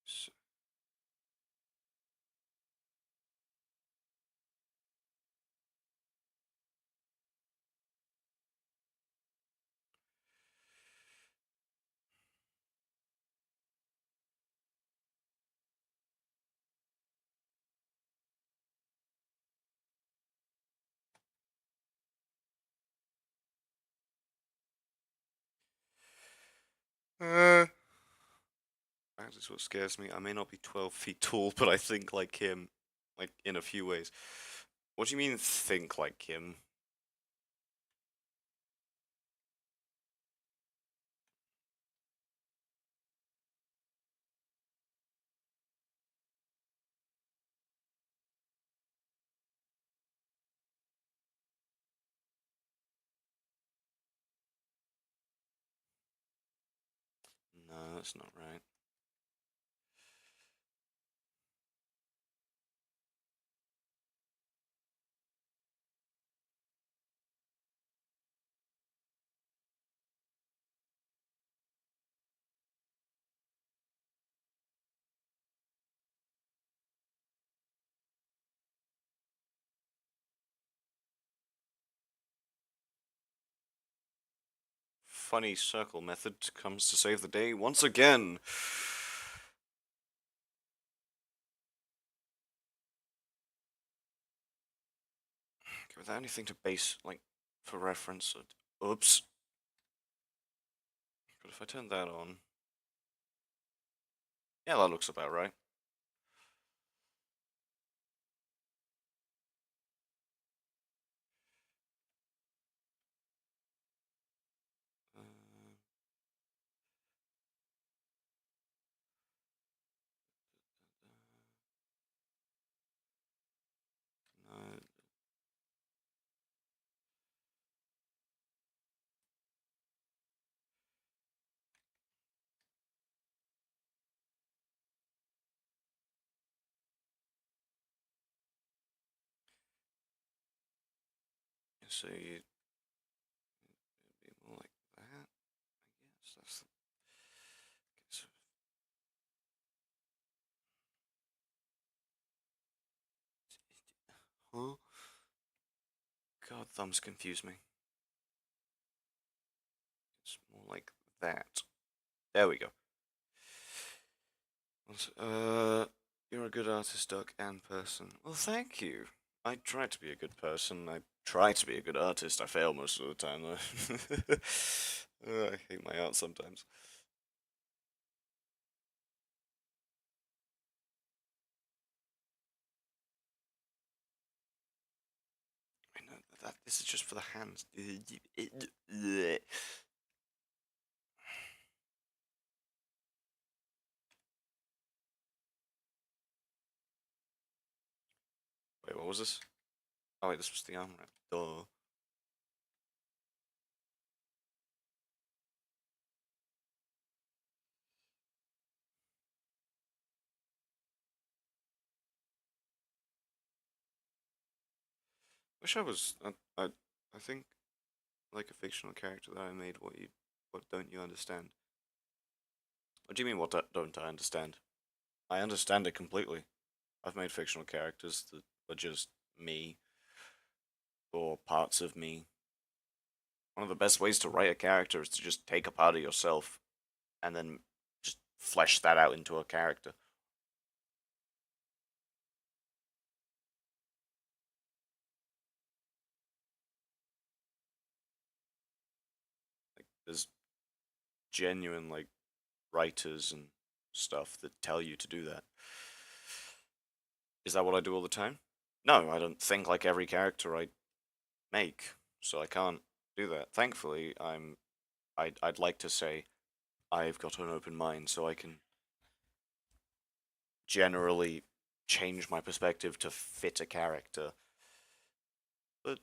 [SPEAKER 1] So, that is what scares me. I may not be 12 feet tall, but I think like him, like in a few ways. What do you mean, think like him? No, that's not right. Funny circle method comes to save the day once again. Okay, without anything to base, like, for reference. Oops. But if I turn that on. Yeah, that looks about right. Uh, no, so you'd be more like that, I guess. That's the, okay, so, huh? God, thumbs confuse me. It's more like that. There we go. You're a good artist, Duck, and person. Well, thank you. I try to be a good person. I try to be a good artist. I fail most of the time, though. I hate my art sometimes. I know that this is just for the hands. Wait, what was this? Oh wait, this was the arm wrap. Duh. Wish I was. I think like a fictional character that I made. What don't you understand? What do you mean? Don't I understand? I understand it completely. I've made fictional characters that are just me or parts of me. One of the best ways to write a character is to just take a part of yourself and then just flesh that out into a character. Like there's genuine like writers and stuff that tell you to do that. Is that what I do all the time? No, I don't think like every character I make, so I can't do that. Thankfully, I'd like to say I've got an open mind, so I can generally change my perspective to fit a character. But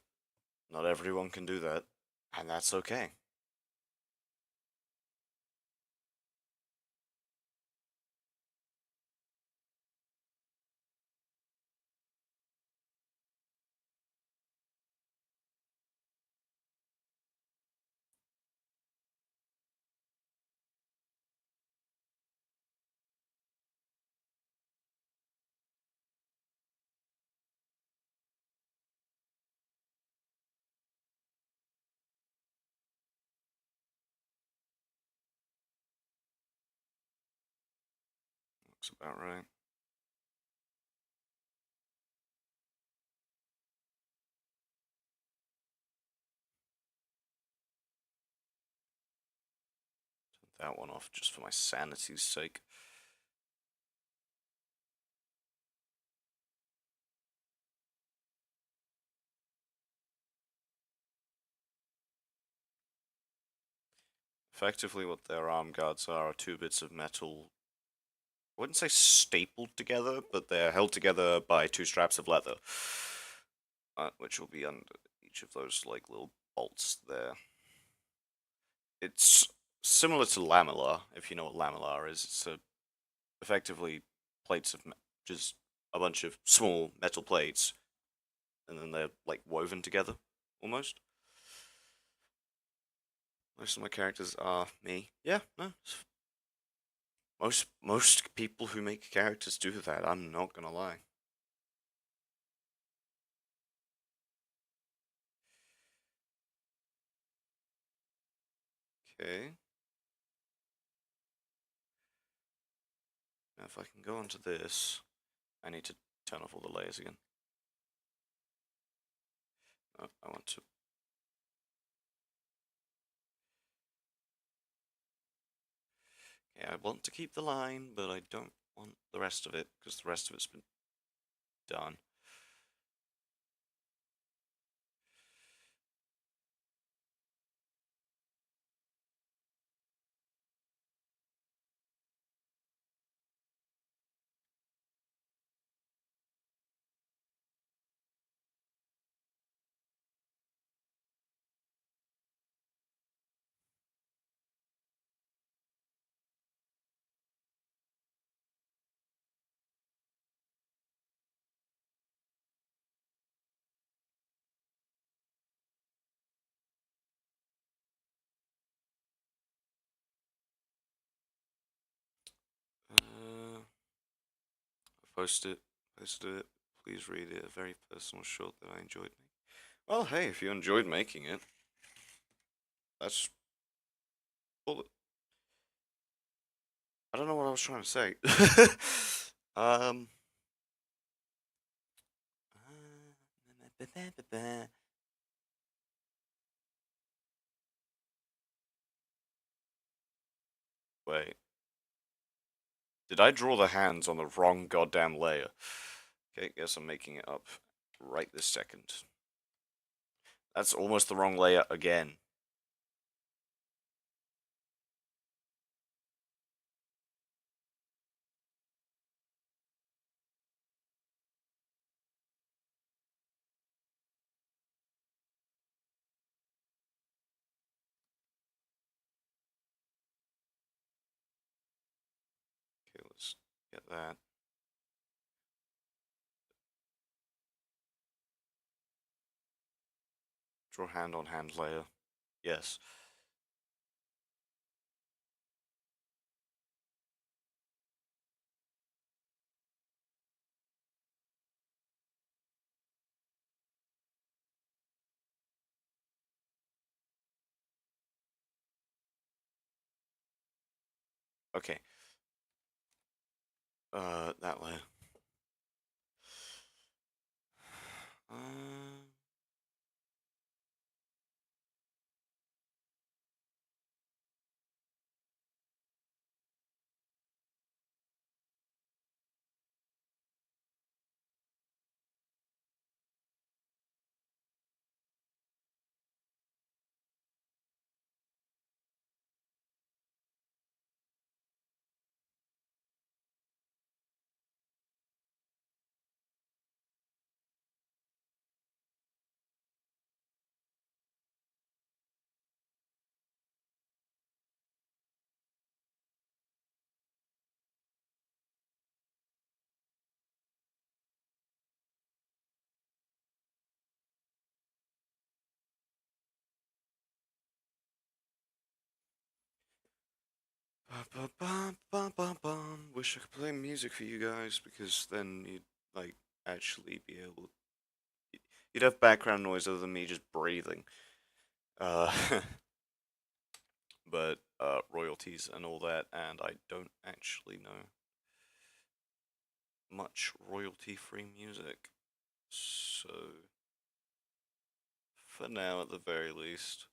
[SPEAKER 1] not everyone can do that, and that's okay. Looks about right. Turn that one off just for my sanity's sake. Effectively, what their arm guards are two bits of metal. I wouldn't say stapled together, but they're held together by two straps of leather, which will be under each of those like little bolts there. It's similar to lamellar, if you know what lamellar is. It's effectively plates of just a bunch of small metal plates, and then they're like woven together, almost. Most of my characters are me. Yeah, no. Most people who make characters do that. I'm not gonna lie. Okay. Now if I can go onto this, I need to turn off all the layers again. I want to. Yeah, I want to keep the line, but I don't want the rest of it because the rest of it's been done. I posted it. Please read it. A very personal short that I enjoyed making. Well, hey, if you enjoyed making it, that's all. I don't know what I was trying to say. um. Wait. Did I draw the hands on the wrong goddamn layer? Okay, guess I'm making it up right this second. That's almost the wrong layer again. Okay, let's get that. Draw hand on hand layer. Yes. Okay. That layer. Uh, Wish I could play music for you guys because then you'd like actually be able. You'd have background noise other than me just breathing. Uh, but royalties and all that, and I don't actually know much royalty-free music. So, for now, at the very least,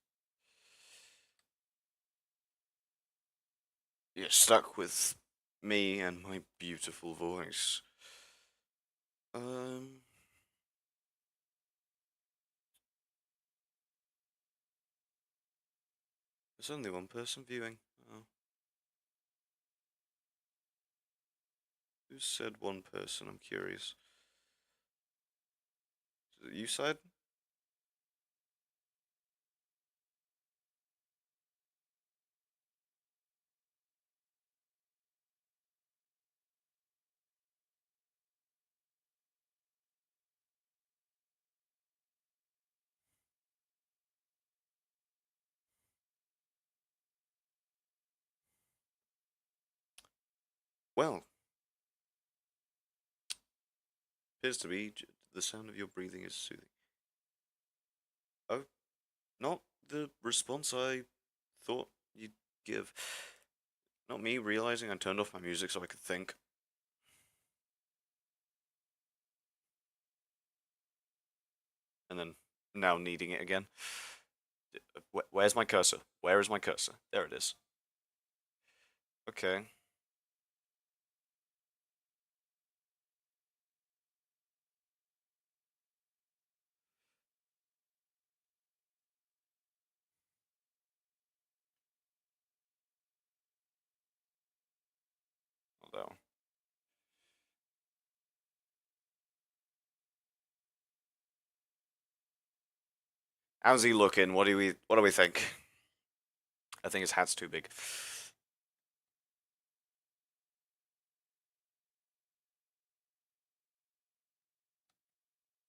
[SPEAKER 1] you're stuck with me and my beautiful voice. Um, there's only one person viewing. Oh, who said one person? I'm curious. Is it you side? Well, appears to be the sound of your breathing is soothing. Oh, not the response I thought you'd give. Not me realizing I turned off my music so I could think. And then now needing it again. Where's my cursor? Where is my cursor? There it is. Okay. Not that one. How's he looking? What do we think? I think his hat's too big.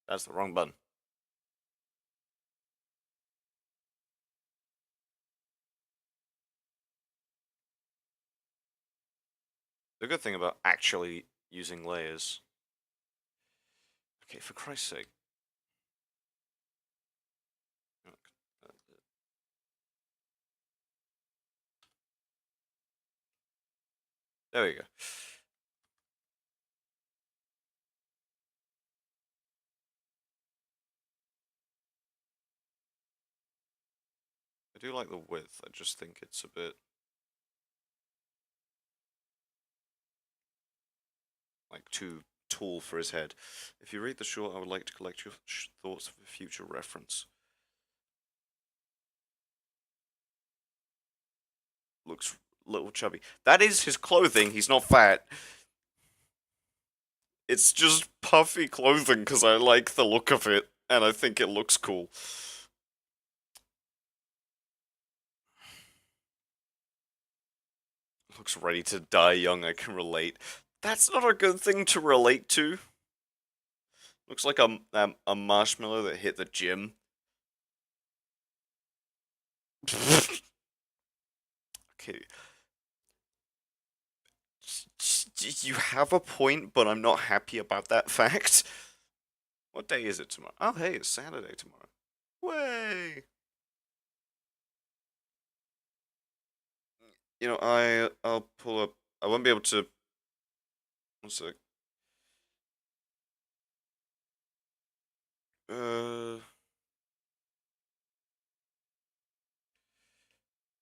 [SPEAKER 1] That's the wrong button. The good thing about actually using layers. Okay, for Christ's sake. There we go. I do like the width. I just think it's a bit too tall for his head. If you read the short, I would like to collect your thoughts for future reference. Looks a little chubby. That is his clothing. He's not fat. It's just puffy clothing because I like the look of it and I think it looks cool. Looks ready to die young. I can relate. That's not a good thing to relate to. Looks like a marshmallow that hit the gym. Okay, you have a point, but I'm not happy about that fact. What day is it tomorrow? Oh, hey, it's Saturday tomorrow. Way. I'll pull up. I won't be able to. One sec. Uh,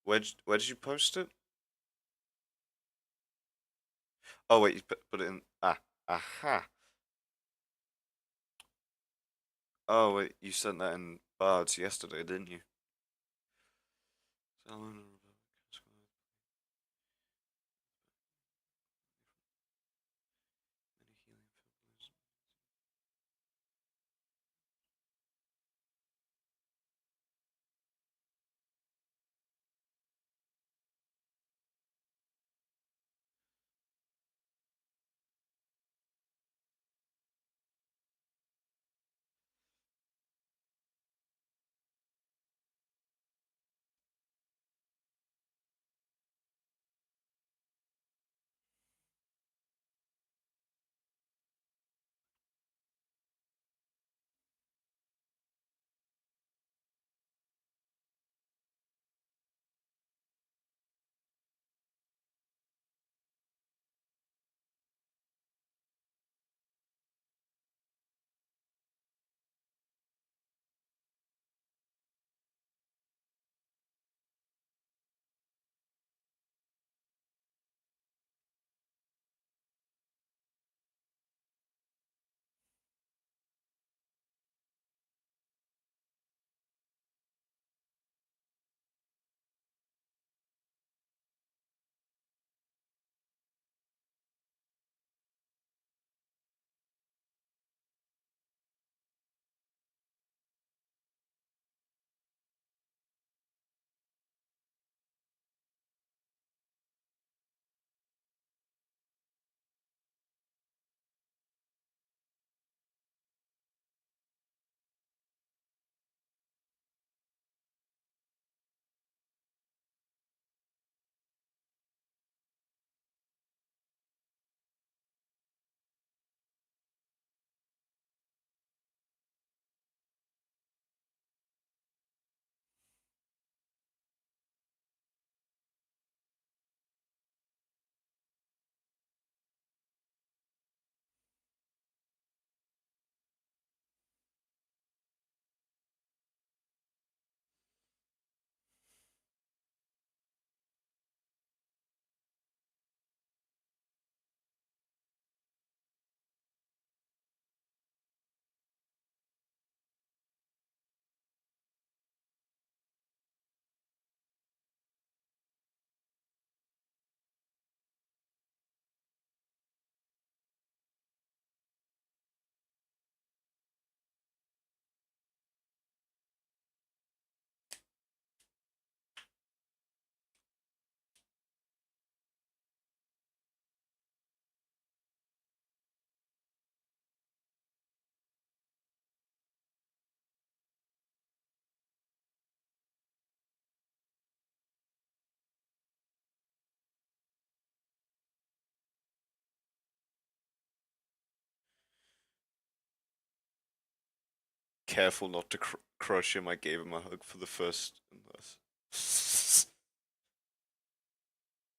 [SPEAKER 1] where did you post it? Oh wait, you put it in. Aha. Oh wait, you sent that in Bards yesterday, didn't you? Careful not to crush him. I gave him a hug for the first and last.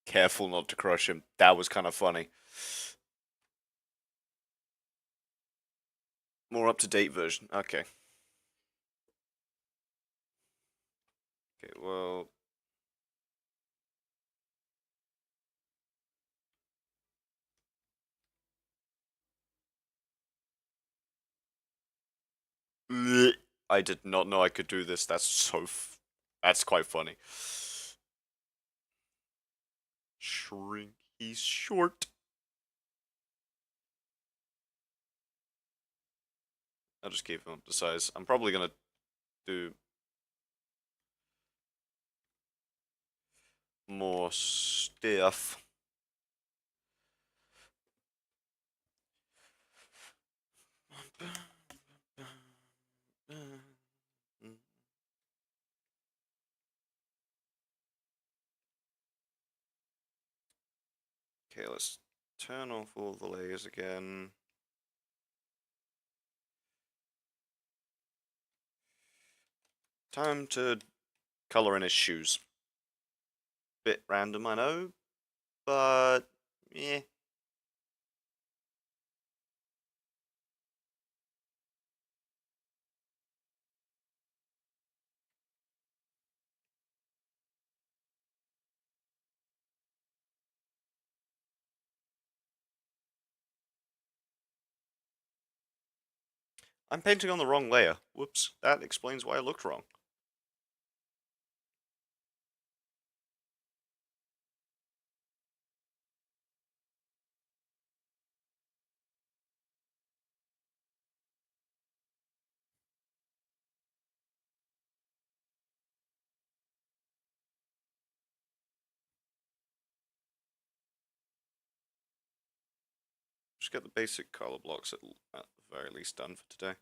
[SPEAKER 1] Careful not to crush him. That was kind of funny. More up to date version. Okay. Okay. Well, Blech. I did not know I could do this. That's quite funny. Shrink. He's short. I'll just keep him up to size. I'm probably gonna do more stuff. Okay, let's turn off all the layers again. Time to color in his shoes. Bit random, I know, but yeah. I'm painting on the wrong layer. Whoops, that explains why I looked wrong. Just get the basic color blocks at the very least done for today.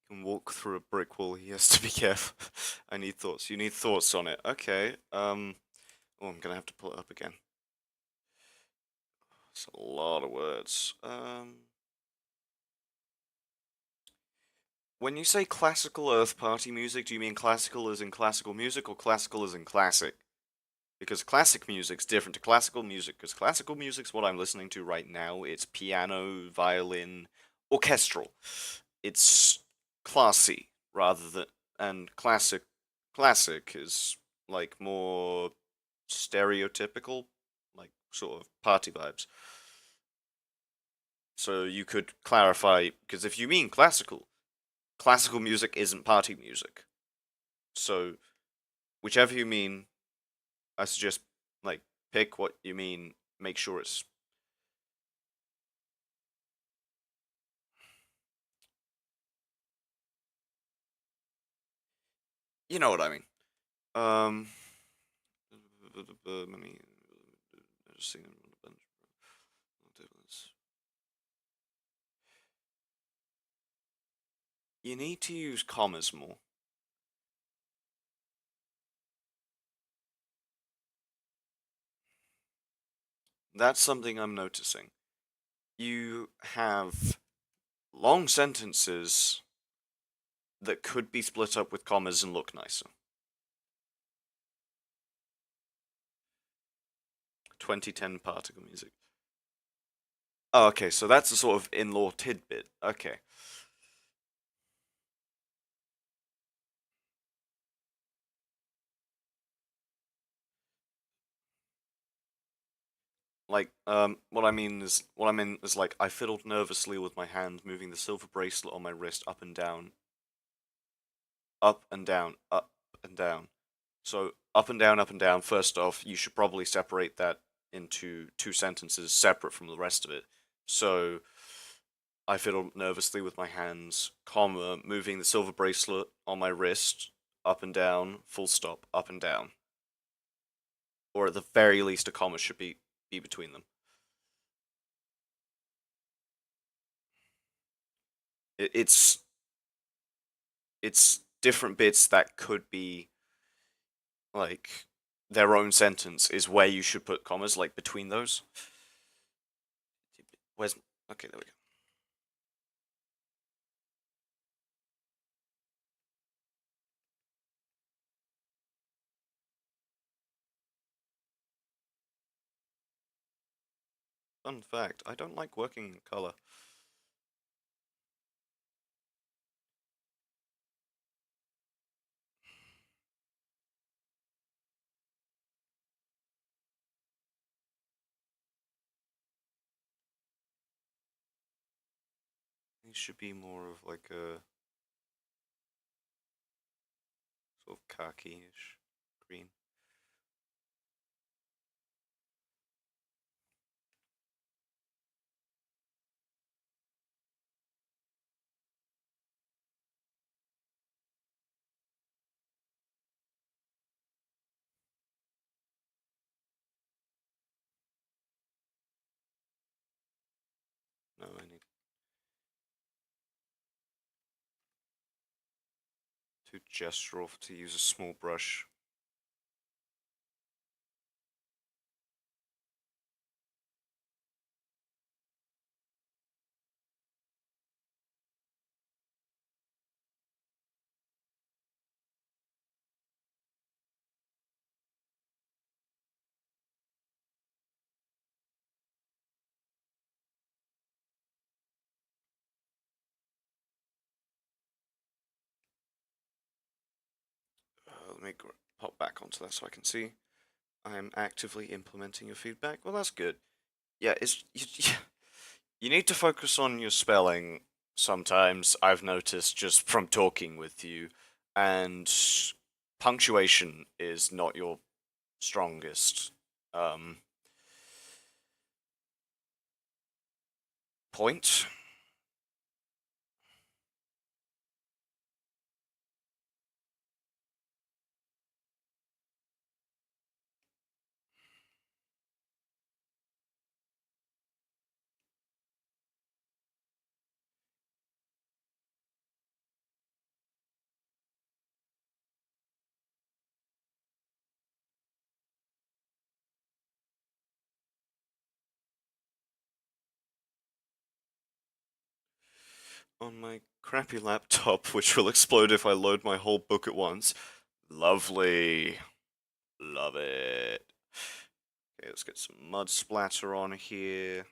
[SPEAKER 1] You can walk through a brick wall, he has to be careful. I need thoughts. You need thoughts on it. Okay, oh, I'm gonna have to pull it up again. It's a lot of words. When you say classical Earth Party music, do you mean classical as in classical music or classical as in classic? Because classic music's different to classical music, because classical music's what I'm listening to right now. It's piano, violin, orchestral. It's classy rather than and classic is like more stereotypical, like sort of party vibes. So you could clarify because if you mean classical music isn't party music. So whichever you mean, I suggest like pick what you mean, make sure it's you know what I mean. Um, you need to use commas more. That's something I'm noticing. You have long sentences that could be split up with commas and look nicer. 2010 particle music. Oh, okay, so that's a sort of in-law tidbit. Okay. Like, what I mean is like, I fiddled nervously with my hand, moving the silver bracelet on my wrist up and down, up and down, up and down. So, up and down, up and down. First off, you should probably separate that into two sentences separate from the rest of it. So, I fiddled nervously with my hands, comma, moving the silver bracelet on my wrist, up and down, full stop, up and down. Or at the very least, a comma should be between them. It's different bits that could be like their own sentence is where you should put commas, like between those. Where's okay? There we go. Fun fact, I don't like working in color. These should be more of like a sort of khaki-ish green. No, I need to gesture off to use a small brush. Let me pop back onto that so I can see. I am actively implementing your feedback. Well, that's good. Yeah, it's you need to focus on your spelling sometimes, I've noticed just from talking with you, and punctuation is not your strongest um point. On my crappy laptop, which will explode if I load my whole book at once. Lovely. Love it. Okay, let's get some mud splatter on here.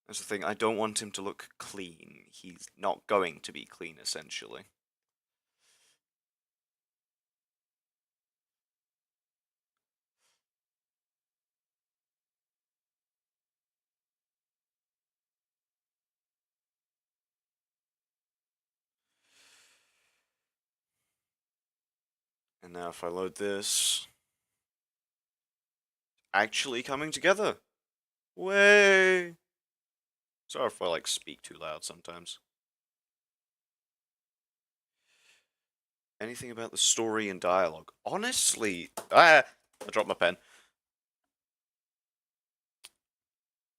[SPEAKER 1] That's the thing, I don't want him to look clean. He's not going to be clean, essentially. And now if I load this, actually coming together. Way. Sorry if I like speak too loud sometimes. Anything about the story and dialogue? Honestly, I dropped my pen.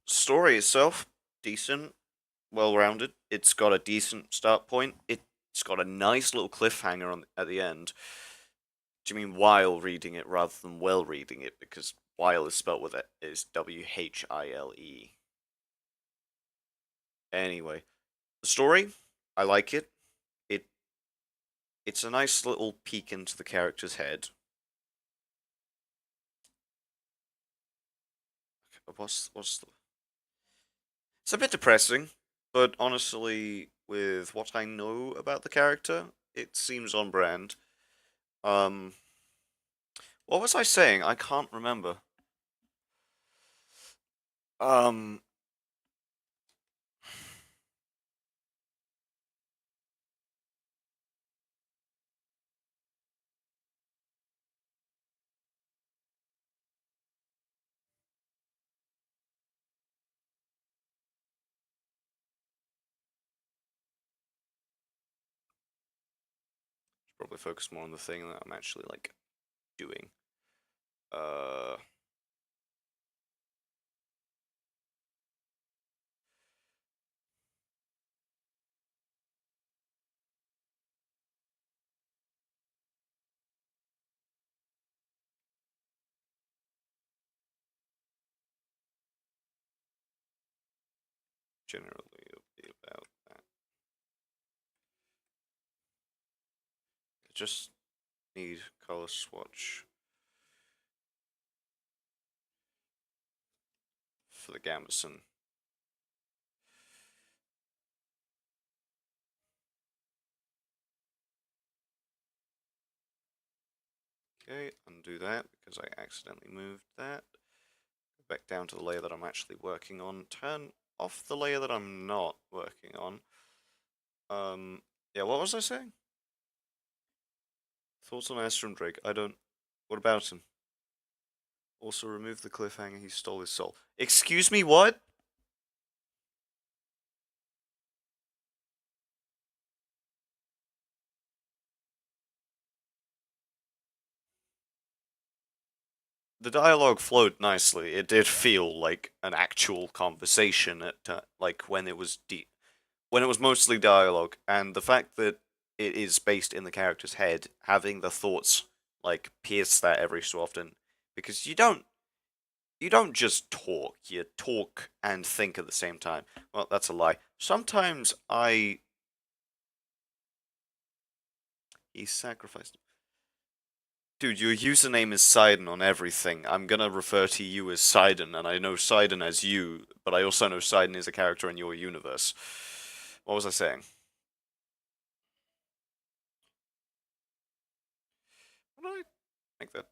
[SPEAKER 1] Story itself, decent, well-rounded. It's got a decent start point. It's got a nice little cliffhanger on at the end. Do you mean while reading it rather than well reading it? Because while is spelt with it is While. Anyway, the story, I like it. It it's a nice little peek into the character's head. What's the... It's a bit depressing, but honestly, with what I know about the character, it seems on brand. Um, what was I saying? I can't remember. Um, probably focus more on the thing that I'm actually like doing. Uh, generally, it'll be about that. I just need color swatch. for the gambeson. Okay, undo that because I accidentally moved that. Go back down to the layer that I'm actually working on. Turn off the layer that I'm not working on. Yeah, what was I saying? Thoughts on Astrum Drake? I don't. What about him? Also, remove the cliffhanger. He stole his soul. Excuse me, what? The dialogue flowed nicely. It did feel like an actual conversation at like when it was mostly dialogue, and the fact that it is based in the character's head, having the thoughts like pierce that every so often, because you don't just talk, you talk and think at the same time. Well, that's a lie. Sometimes he sacrificed. Dude, your username is Sidon on everything. I'm gonna refer to you as Sidon, and I know Sidon as you, but I also know Sidon is a character in your universe. What was I saying? What did I make that?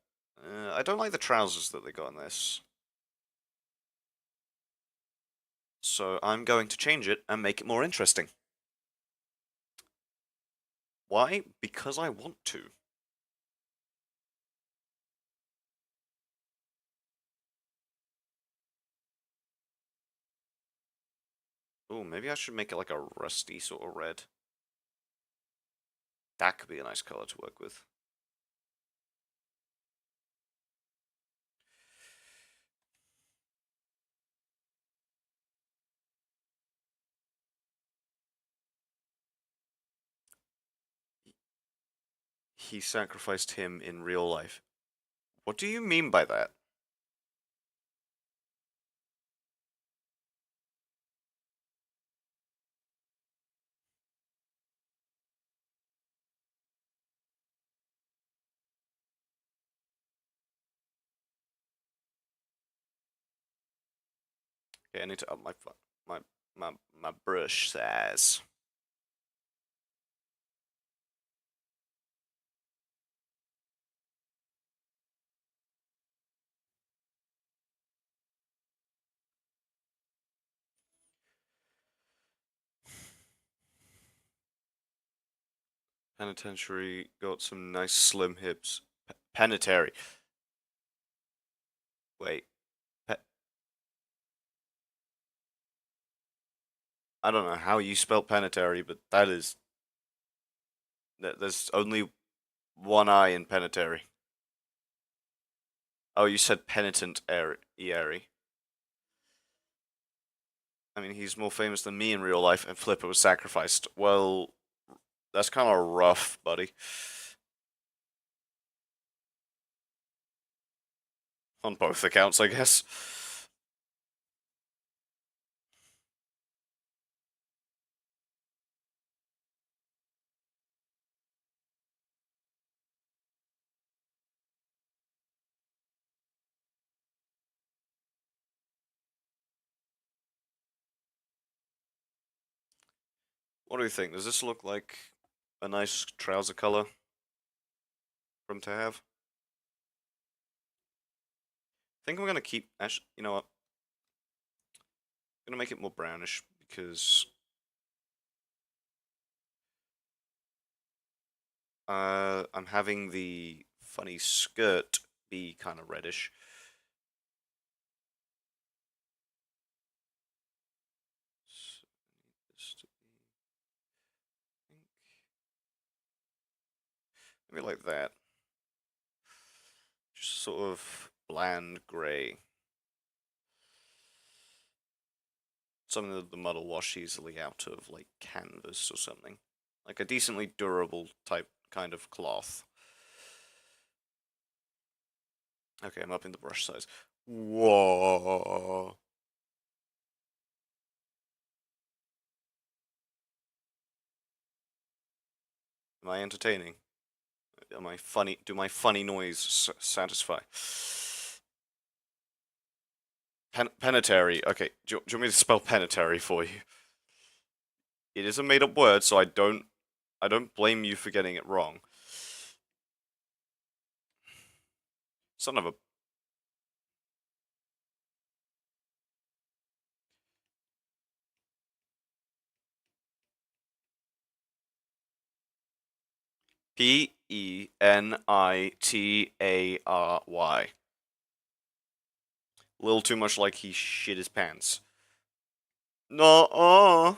[SPEAKER 1] I don't like the trousers that they got in this. So I'm going to change it and make it more interesting. Why? Because I want to. Oh, maybe I should make it like a rusty sort of red. That could be a nice color to work with. He sacrificed him in real life. What do you mean by that? Okay, I need to up my my brush size. Penitentiary got some nice slim hips. Penitary. Wait. Pe I don't know how you spell penitentiary, but that is there's only one I in penitentiary. Oh, you said penitent Erie. I mean, he's more famous than me in real life, and Flipper was sacrificed. Well, that's kind of rough, buddy. On both accounts, I guess. What do you think? Does this look like a nice trouser color for him to have? I think I'm gonna keep. Actually, you know what? I'm gonna make it more brownish because I'm having the funny skirt be kind of reddish. So this to be pink. Maybe like that. Just sort of bland grey. Something that the model wash easily out of, like canvas or something. Like a decently durable type kind of cloth. Okay, I'm upping the brush size. Whoa. Am I entertaining? Am I funny? Do my funny noise satisfy? Penitary. Okay, do you want me to spell penitary for you? It is a made-up word, so I don't blame you for getting it wrong. Son of a Penitary. A little too much like he shit his pants. No,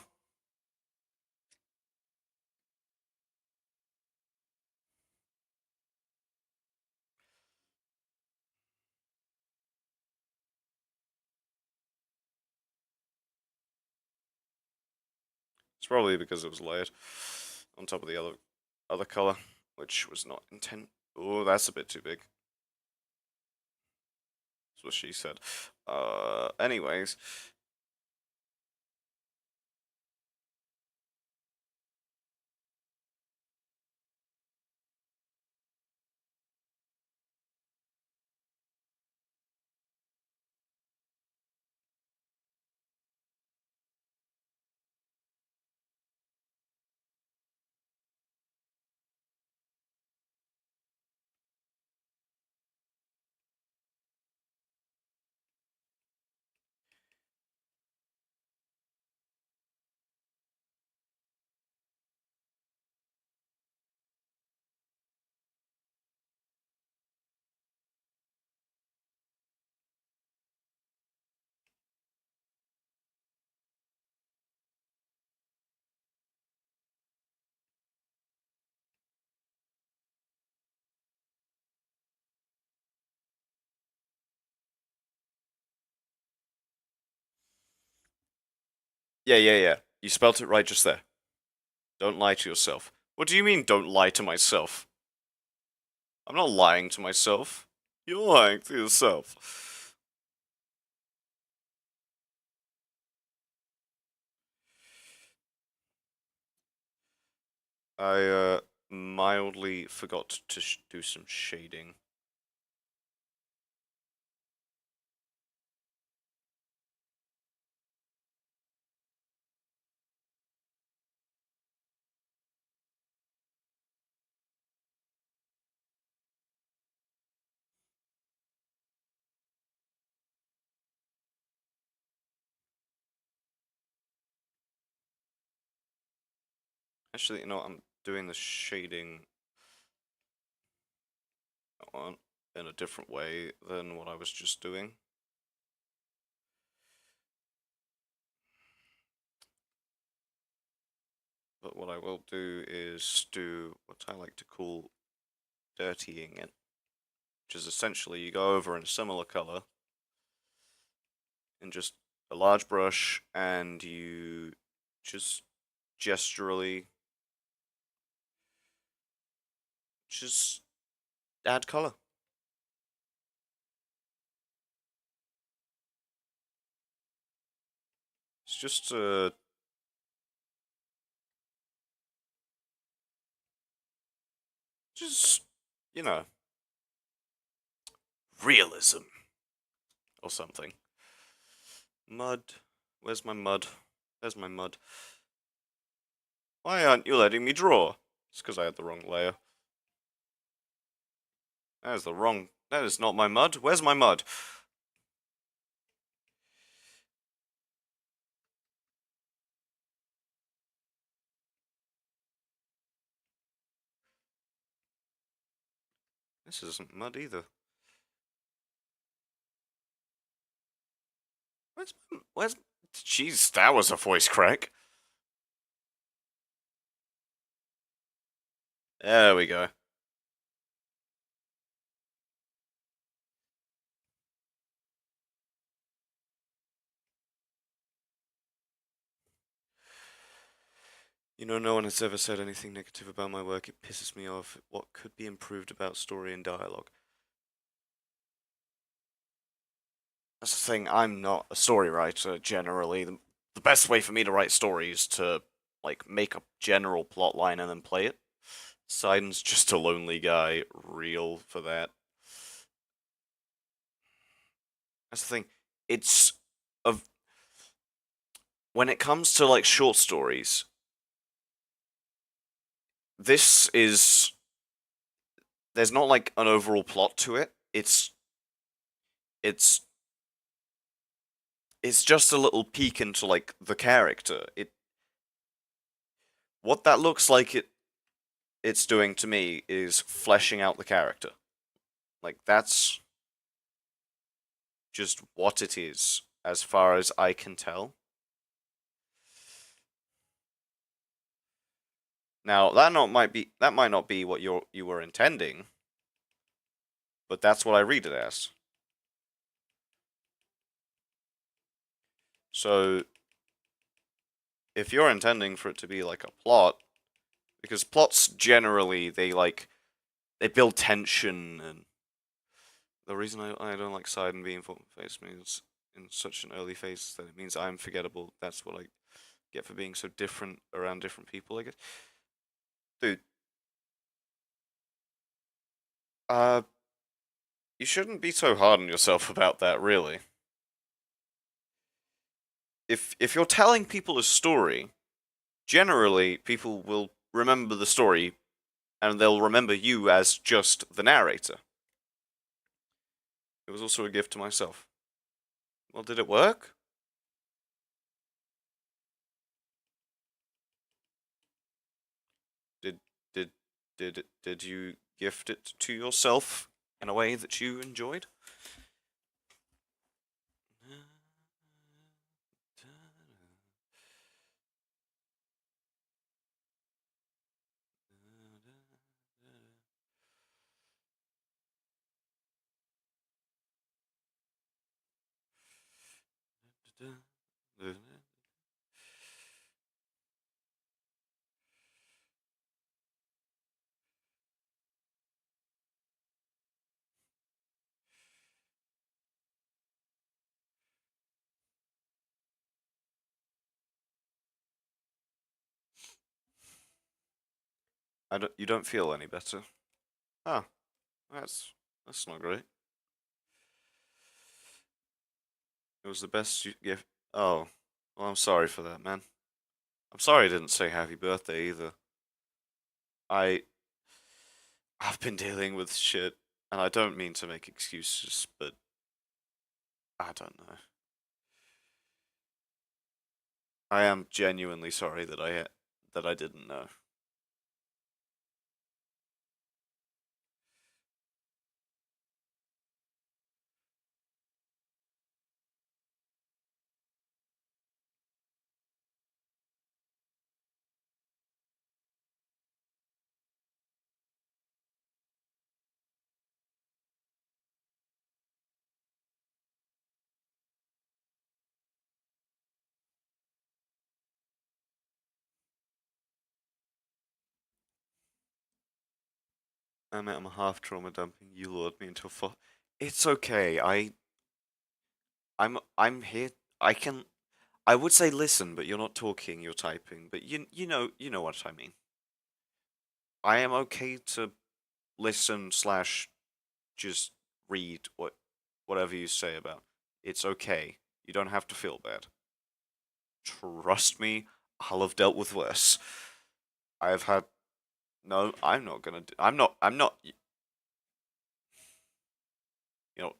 [SPEAKER 1] it's probably because it was layered on top of the other color, which was not intent. Oh, that's a bit too big. That's what she said. Anyways, yeah. You spelt it right just there. Don't lie to yourself. What do you mean, don't lie to myself? I'm not lying to myself. You're lying to yourself. I mildly forgot to do some shading. Actually, you know what? I'm doing the shading on in a different way than what I was just doing. But what I will do is do what I like to call dirtying it, which is essentially you go over in a similar color in just a large brush and you just gesturally just add color. It's just you know, realism or something. Mud. Where's my mud? There's my mud. Why aren't you letting me draw? It's because I had the wrong layer. That is the wrong. That is not my mud. Where's my mud? This isn't mud either. Where's? Jeez, that was a voice crack. There we go. You know, no one has ever said anything negative about my work. It pisses me off. What could be improved about story and dialogue? That's the thing. I'm not a story writer generally. The best way for me to write stories is to like make a general plot line and then play it. Sidon's just a lonely guy, real for that. That's the thing. it's of when it comes to like short stories, this is there's not like an overall plot to it. It's it's just a little peek into like the character. It what that looks like it's doing to me is fleshing out the character. Like that's just what it is as far as I can tell. Now that might not be what you were intending, but that's what I read it as. So if you're intending for it to be like a plot, because plots generally they build tension, and the reason I don't like side and being face means in such an early phase that it means I'm forgettable. That's what I get for being so different around different people, I guess. Dude, uh, you shouldn't be so hard on yourself about that, really. If you're telling people a story, generally people will remember the story and they'll remember you as just the narrator. It was also a gift to myself. Well, did it work? Did did did you gift it to yourself in a way that you enjoyed? I don't. You don't feel any better. Ah, that's not great. It was the best you gift. Oh, well, I'm sorry for that, man. I'm sorry I didn't say happy birthday either. I I've been dealing with shit, and I don't mean to make excuses, but I don't know. I am genuinely sorry that I didn't know. I'm half trauma dumping. You lured me into a fo- It's okay. I'm here. I can. I would say listen, but you're not talking. You're typing. But you know what I mean. I am okay to listen slash just read whatever you say about. It's okay. You don't have to feel bad. Trust me, I'll have dealt with worse. I have had no. I'm not gonna. I'm not. I'm not. You know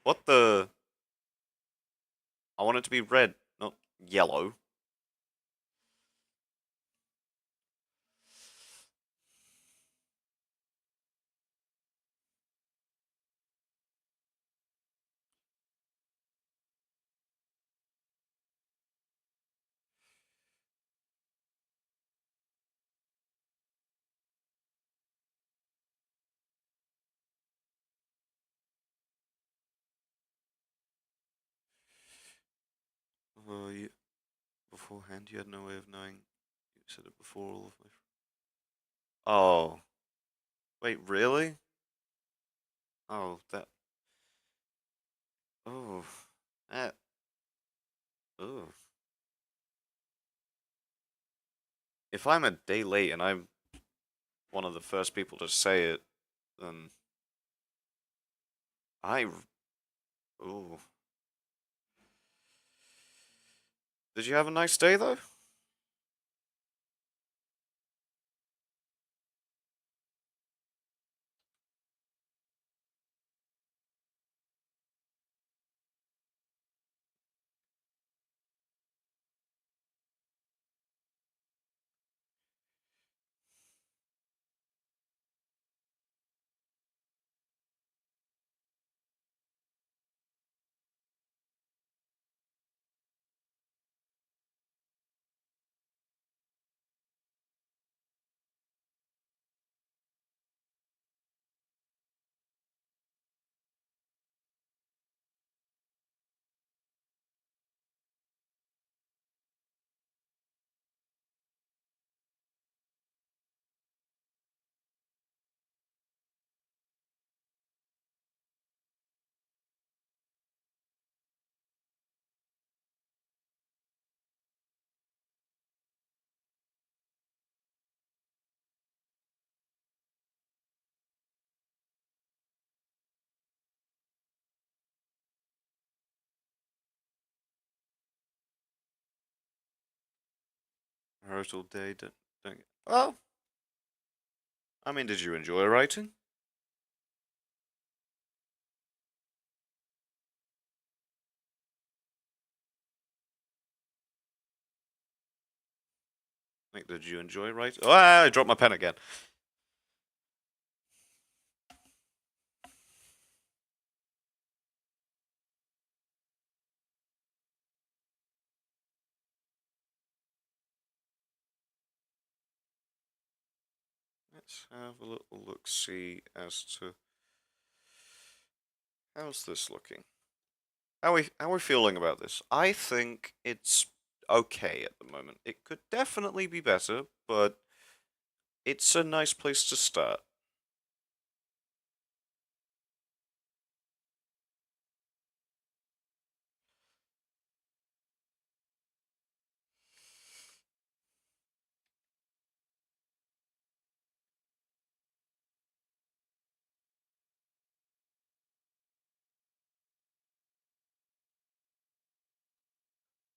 [SPEAKER 1] what the? I want it to be red, not yellow. You, beforehand, you had no way of knowing. You said it before all of my. Oh, wait, really? Oh, that. Oh, that. Oh. If I'm a day late and I'm one of the first people to say it, then I. Ooh. Did you have a nice day though? I wrote all day. Don't. Well, I mean, did you enjoy writing? Like, did you enjoy writing? Oh, I dropped my pen again. Let's have a little look see as to how's this looking. How are we feeling about this? I think it's okay at the moment. It could definitely be better, but it's a nice place to start.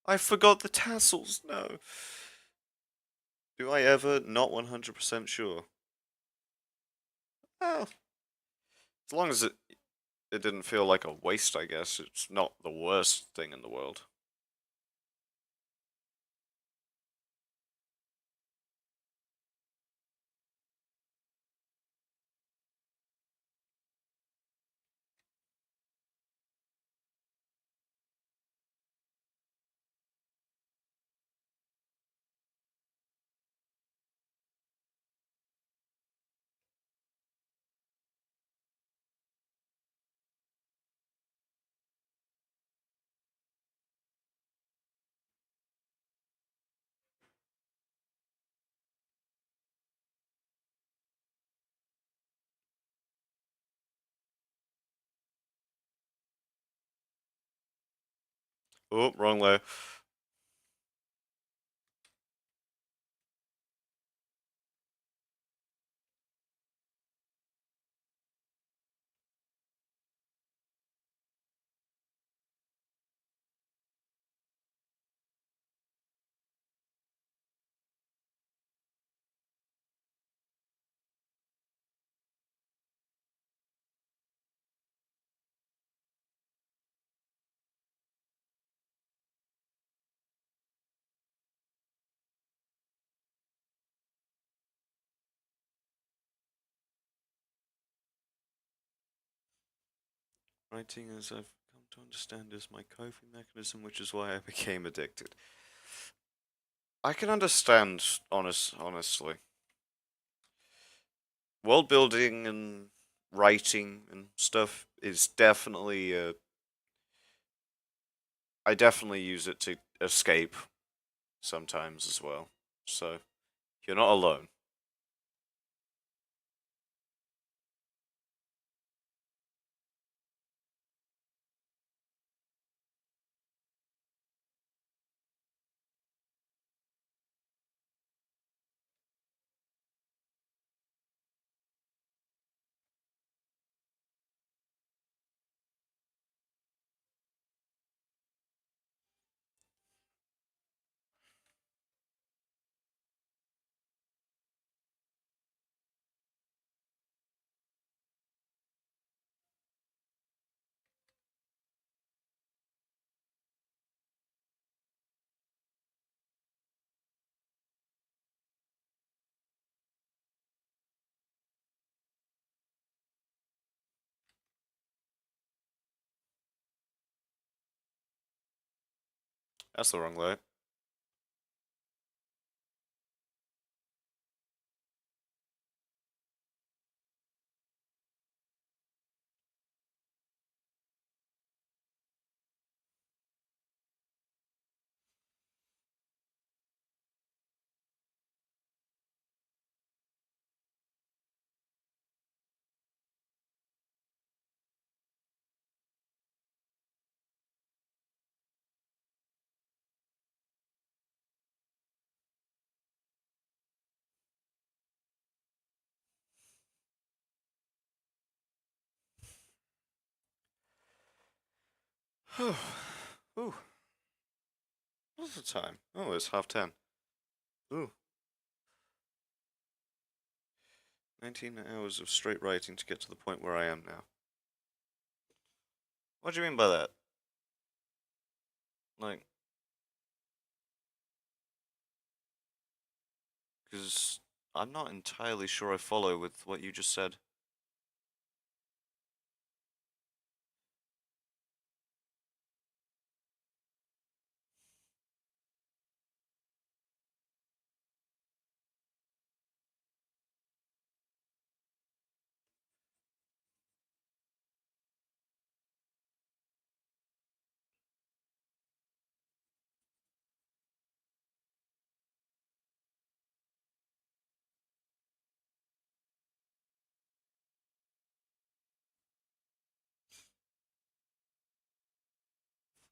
[SPEAKER 1] I forgot the tassels. No. Do I ever? Not 100% sure. Well, as long as it didn't feel like a waste, I guess it's not the worst thing in the world. Oh, wrong layer. Writing, as I've come to understand, is my coping mechanism, which is why I became addicted. I can understand, honestly. World building and writing and stuff is definitely. I definitely use it to escape sometimes as well. So you're not alone. That's the wrong light. Ooh, what's the time? Oh, it's 10:30. Ooh, 19 hours of straight writing to get to the point where I am now. What do you mean by that? Like, because I'm not entirely sure I follow with what you just said.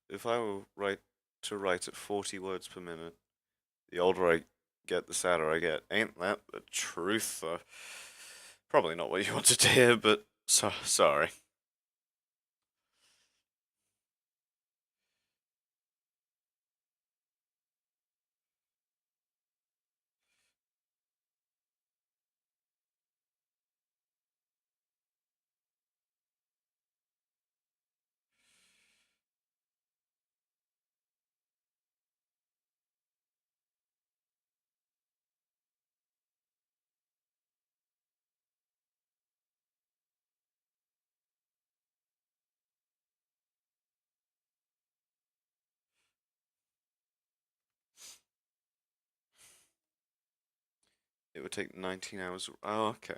[SPEAKER 1] If I were to write at 40 words per minute, the older I get, the sadder I get. Ain't that the truth? Probably not what you wanted to hear, but sorry. It would take 19 hours. Oh, okay.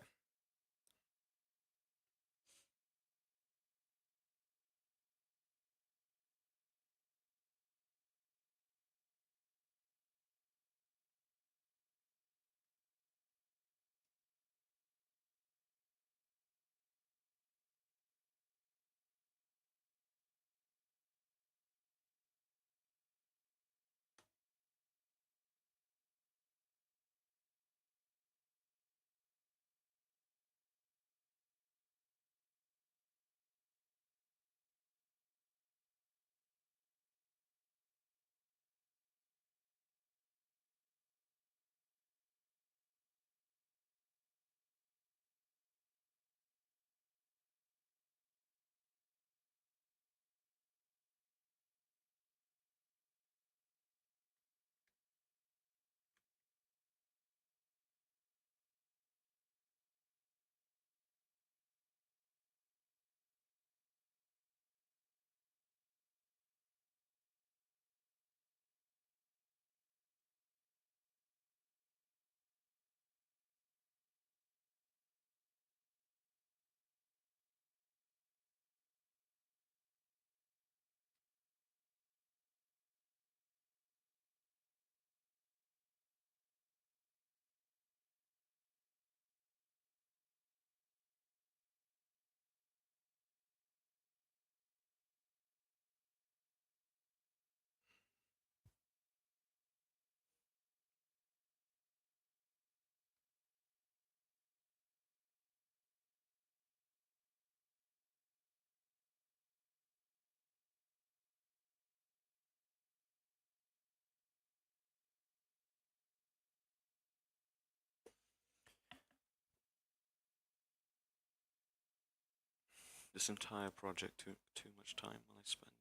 [SPEAKER 1] This entire project took too much time when I spent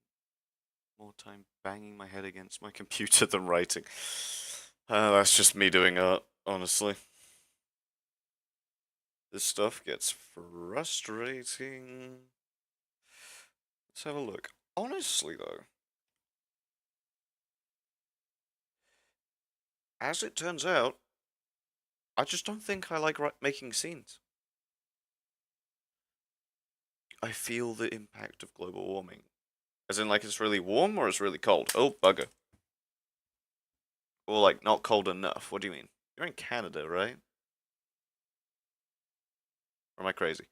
[SPEAKER 1] more time banging my head against my computer than writing. That's just me doing art, honestly. This stuff gets frustrating. Let's have a look. Honestly, though, as it turns out, I just don't think I like making scenes. I feel the impact of global warming. As in, like, it's really warm or it's really cold? Oh, bugger. Or, like, not cold enough. What do you mean? You're in Canada, right? Or am I crazy?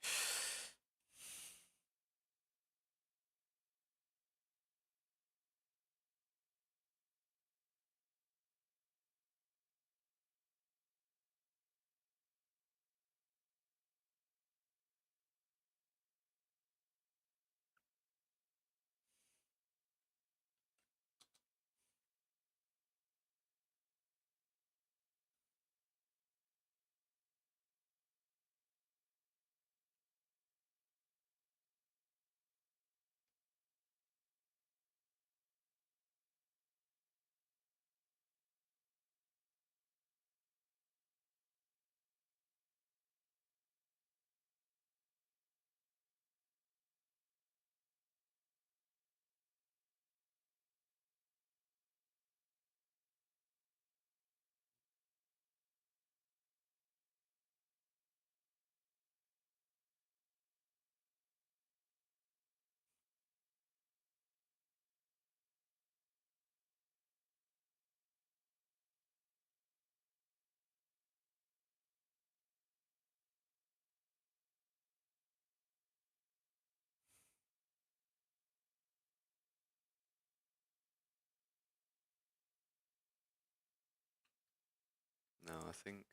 [SPEAKER 1] No, I think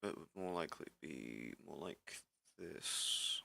[SPEAKER 1] it would more likely be more like this.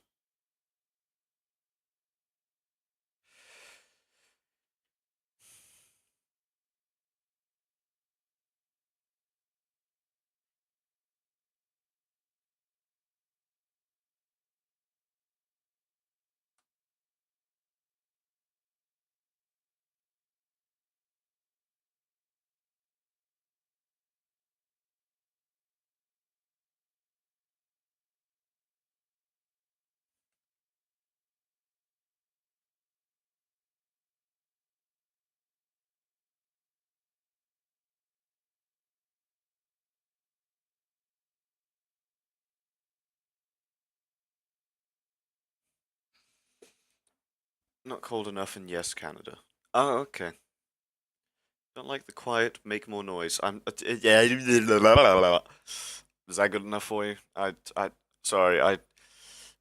[SPEAKER 1] Not cold enough, and yes, Canada. Oh, okay. Don't like the quiet, make more noise. Yeah. Is that good enough for you? Sorry.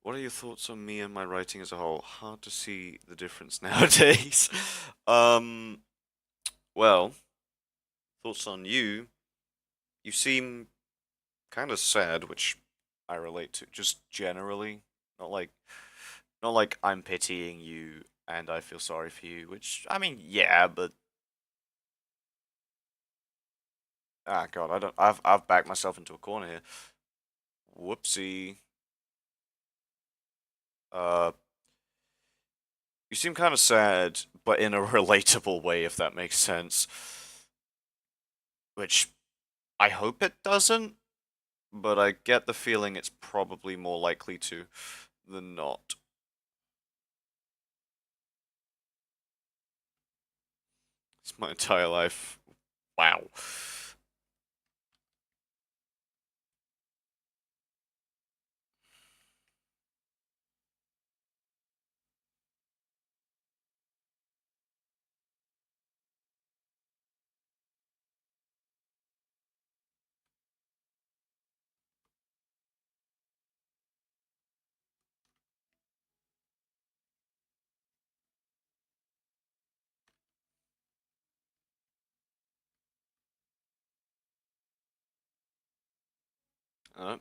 [SPEAKER 1] What are your thoughts on me and my writing as a whole? Hard to see the difference nowadays. Um, well, thoughts on you. You seem kind of sad, which I relate to, just generally. Not like, not like I'm pitying you and I feel sorry for you, which I mean, yeah, but ah, God, I don't. I've backed myself into a corner here. Whoopsie. Uh, you seem kind of sad, but in a relatable way, if that makes sense. Which I hope it doesn't, but I get the feeling it's probably more likely to than not. It's my entire life. Wow.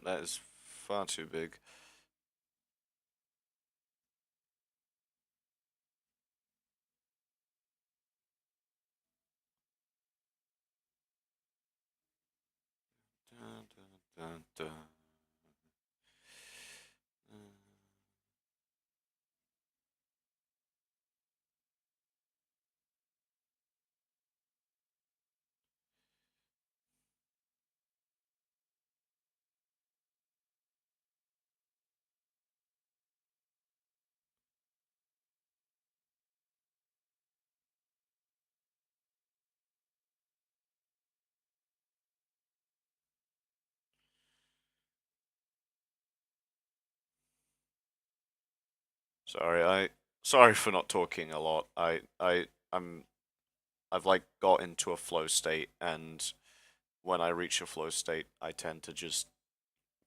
[SPEAKER 1] That is far too big. Dun, dun, dun, dun. Sorry, sorry for not talking a lot. I've like got into a flow state, and when I reach a flow state, I tend to just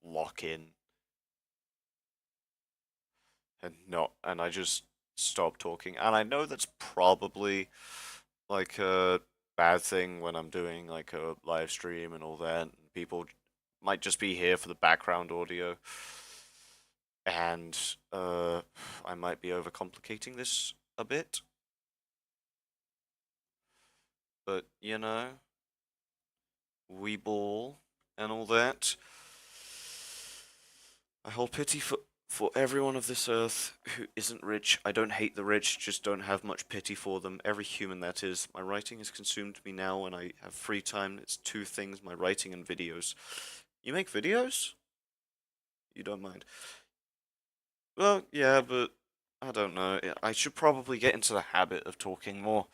[SPEAKER 1] lock in and I just stop talking. And I know that's probably like a bad thing when I'm doing like a live stream and all that. People might just be here for the background audio, and I might be overcomplicating this a bit, but you know, we ball and all that. I hold pity for everyone of this earth who isn't rich. I don't hate the rich, just don't have much pity for them. Every human that is. My writing has consumed me now when I have free time. It's two things, my writing and videos. You make videos? You don't mind. Well, yeah, but I don't know. I should probably get into the habit of talking more.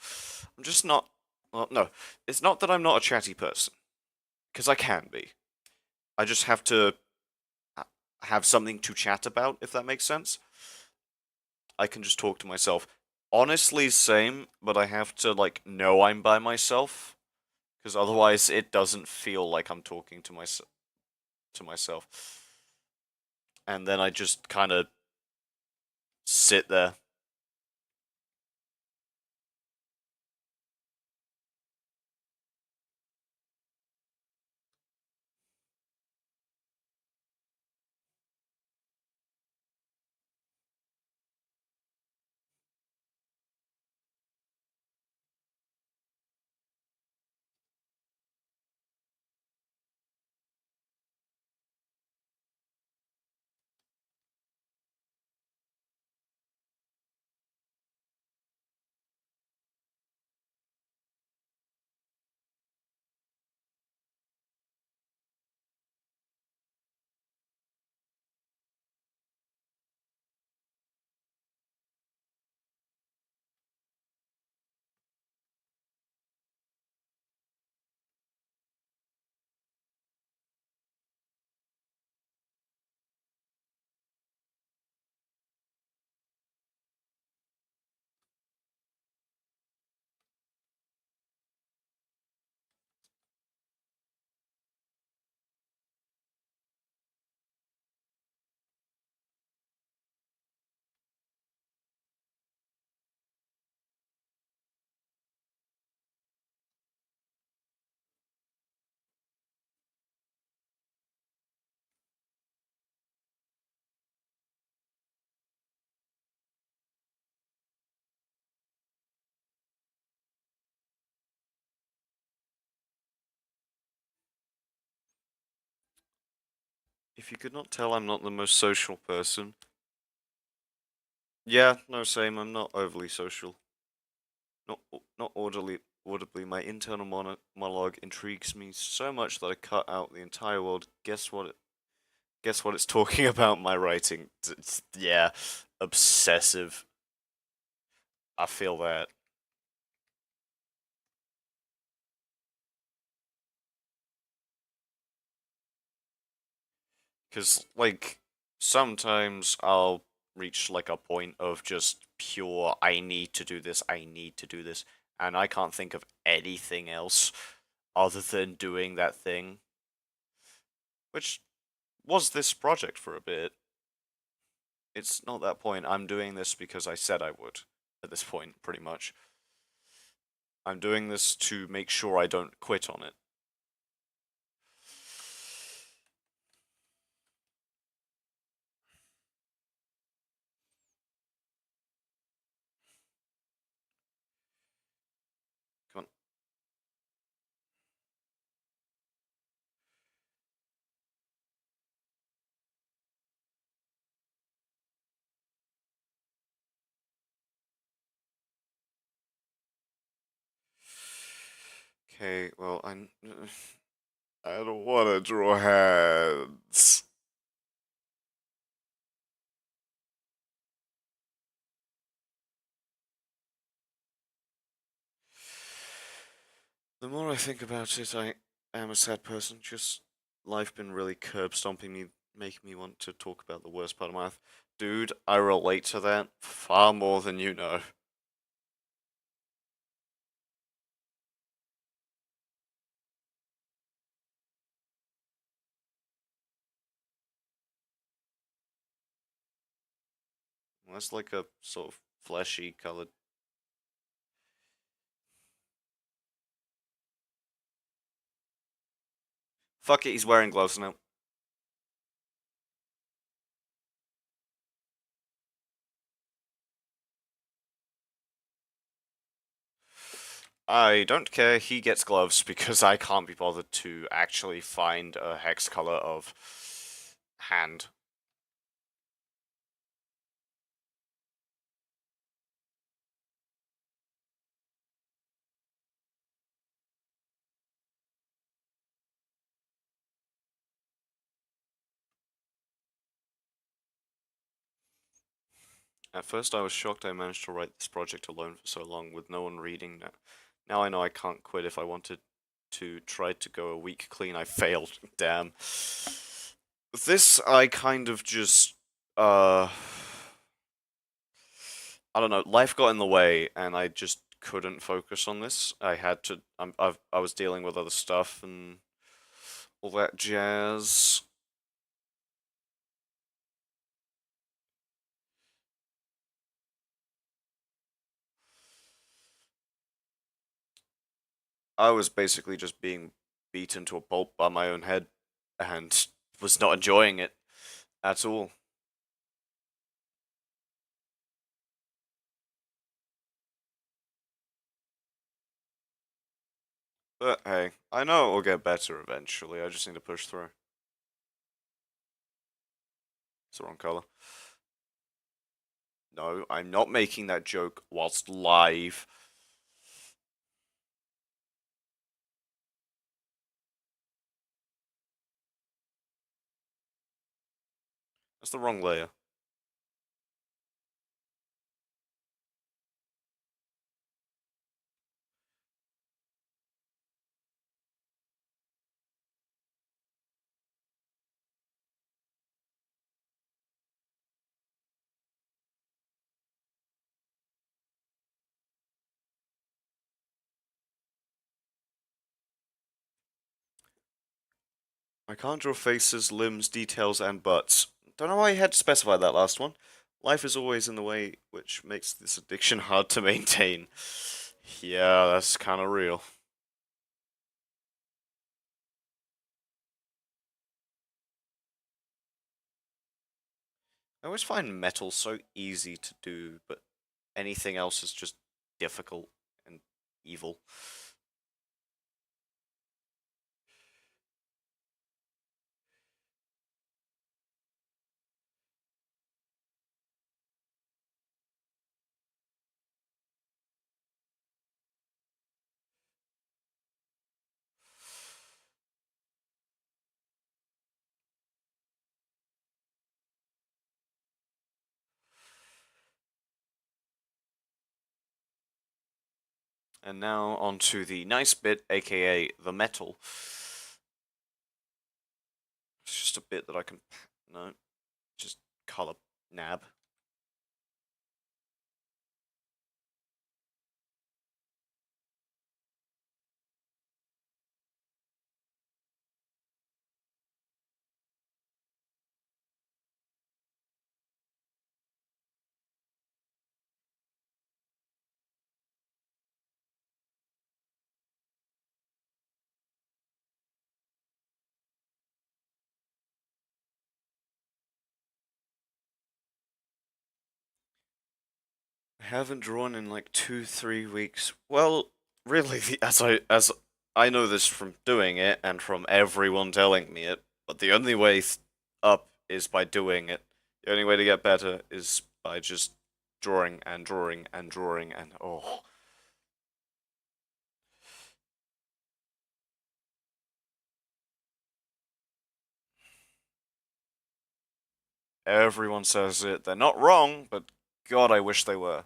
[SPEAKER 1] I'm just not. Well, no, it's not that I'm not a chatty person, because I can be. I just have to have something to chat about, if that makes sense. I can just talk to myself. Honestly, same, but I have to like know I'm by myself because otherwise it doesn't feel like I'm talking to myself. And then I just kind of sit there. If you could not tell, I'm not the most social person. Yeah, no, same. I'm not overly social. Not not audibly. My internal monologue intrigues me so much that I cut out the entire world. Guess what it's talking about? My writing. Yeah, obsessive. I feel that. Because, like, sometimes I'll reach, like, a point of just pure, I need to do this, I need to do this, and I can't think of anything else other than doing that thing, which was this project for a bit. It's not that point. I'm doing this because I said I would, at this point, pretty much. I'm doing this to make sure I don't quit on it. Come on. Okay, well, I don't want to draw hands. The more I think about it, I am a sad person. Just life been really curb stomping me Make me want to talk about the worst part of my life. Dude, I relate to that far more than you know. That's like a sort of fleshy colored. Fuck it, he's wearing gloves now. I don't care, he gets gloves because I can't be bothered to actually find a hex color of hand. At first I was shocked I managed to write this project alone for so long with no one reading. Now I know I can't quit if I wanted to try to go a week clean. I failed. Damn. This I kind of just I don't know, life got in the way and I just couldn't focus on this. I had to I was dealing with other stuff and all that jazz. I was basically just being beaten to a pulp by my own head and was not enjoying it at all. But hey, I know it will get better eventually. I just need to push through. It's the wrong color. No, I'm not making that joke whilst live. That's the wrong layer. I can't draw faces, limbs, details, and butts. Don't know why you had to specify that last one. Life is always in the way, which makes this addiction hard to maintain. Yeah, that's kind of real. I always find metal so easy to do, but anything else is just difficult and evil. And now on to the nice bit, aka the metal. It's just a bit that I can. No, just color nab. I haven't drawn in like 2, 3 weeks. Well, really, as I know this from doing it and from everyone telling me it, but the only way up is by doing it. The only way to get better is by just drawing and drawing and drawing and oh. Everyone says it. They're not wrong, but God, I wish they were.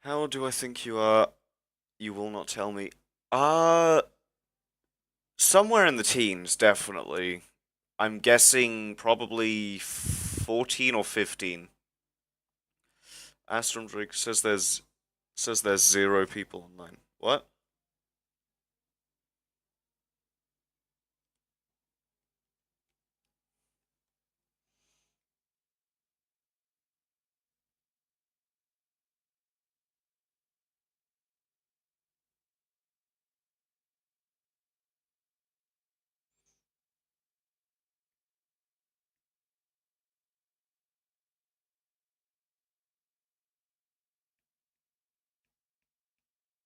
[SPEAKER 1] How do I think you are? You will not tell me. Uh, Somewhere in the teens, definitely. I'm guessing probably 14 or 15. Astromdrig says there's 0 people online. What?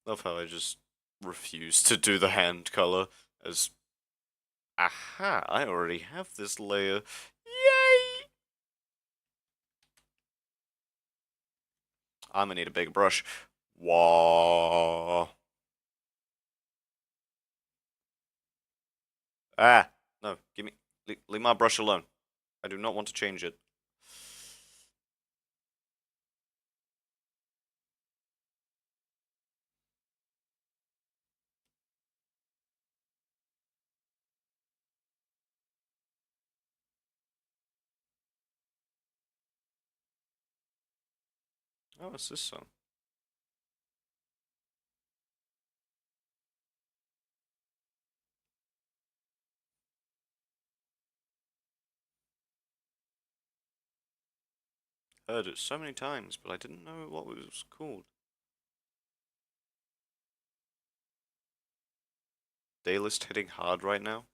[SPEAKER 1] Love how I just refuse to do the hand color as aha, I already have this layer. Yay! I'm gonna need a bigger brush. Whoa. Ah, no, leave my brush alone. I do not want to change it. Oh, what's this song? Heard it so many times, but I didn't know what it was called. Daylist hitting hard right now,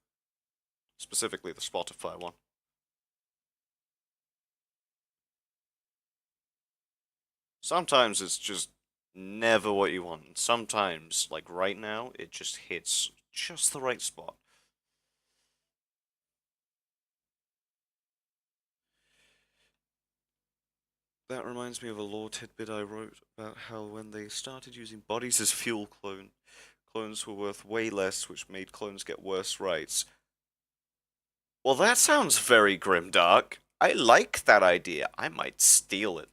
[SPEAKER 1] specifically the Spotify one. Sometimes it's just never what you want. Sometimes, like right now, it just hits just the right spot. That reminds me of a lore tidbit I wrote about how when they started using bodies as fuel clones were worth way less, which made clones get worse rights. Well, that sounds very grimdark. I like that idea. I might steal it.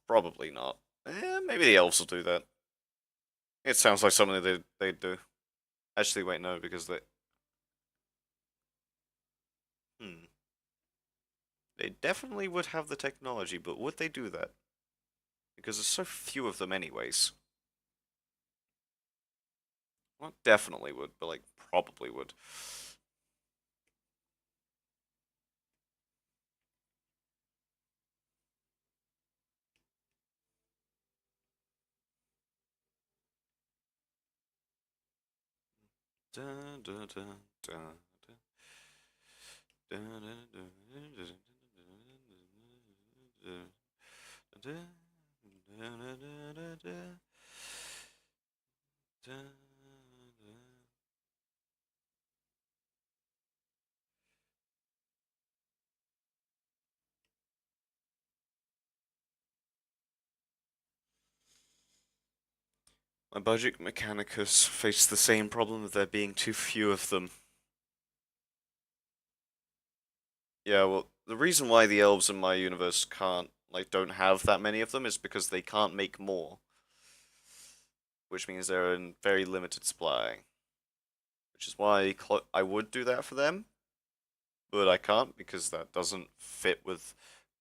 [SPEAKER 1] Probably not. Maybe the elves will do that. It sounds like something they'd do. Actually, wait, no, because Hmm. They definitely would have the technology, but would they do that? Because there's so few of them anyways. Well, definitely would, but like, probably would. Dun, dun, dun, dun, dun, dun, dun, dun, dun. My budget mechanicus faced the same problem of there being too few of them. Yeah, well, the reason why the elves in my universe don't have that many of them is because they can't make more, which means they're in very limited supply. Which is why I would do that for them, but I can't because that doesn't fit with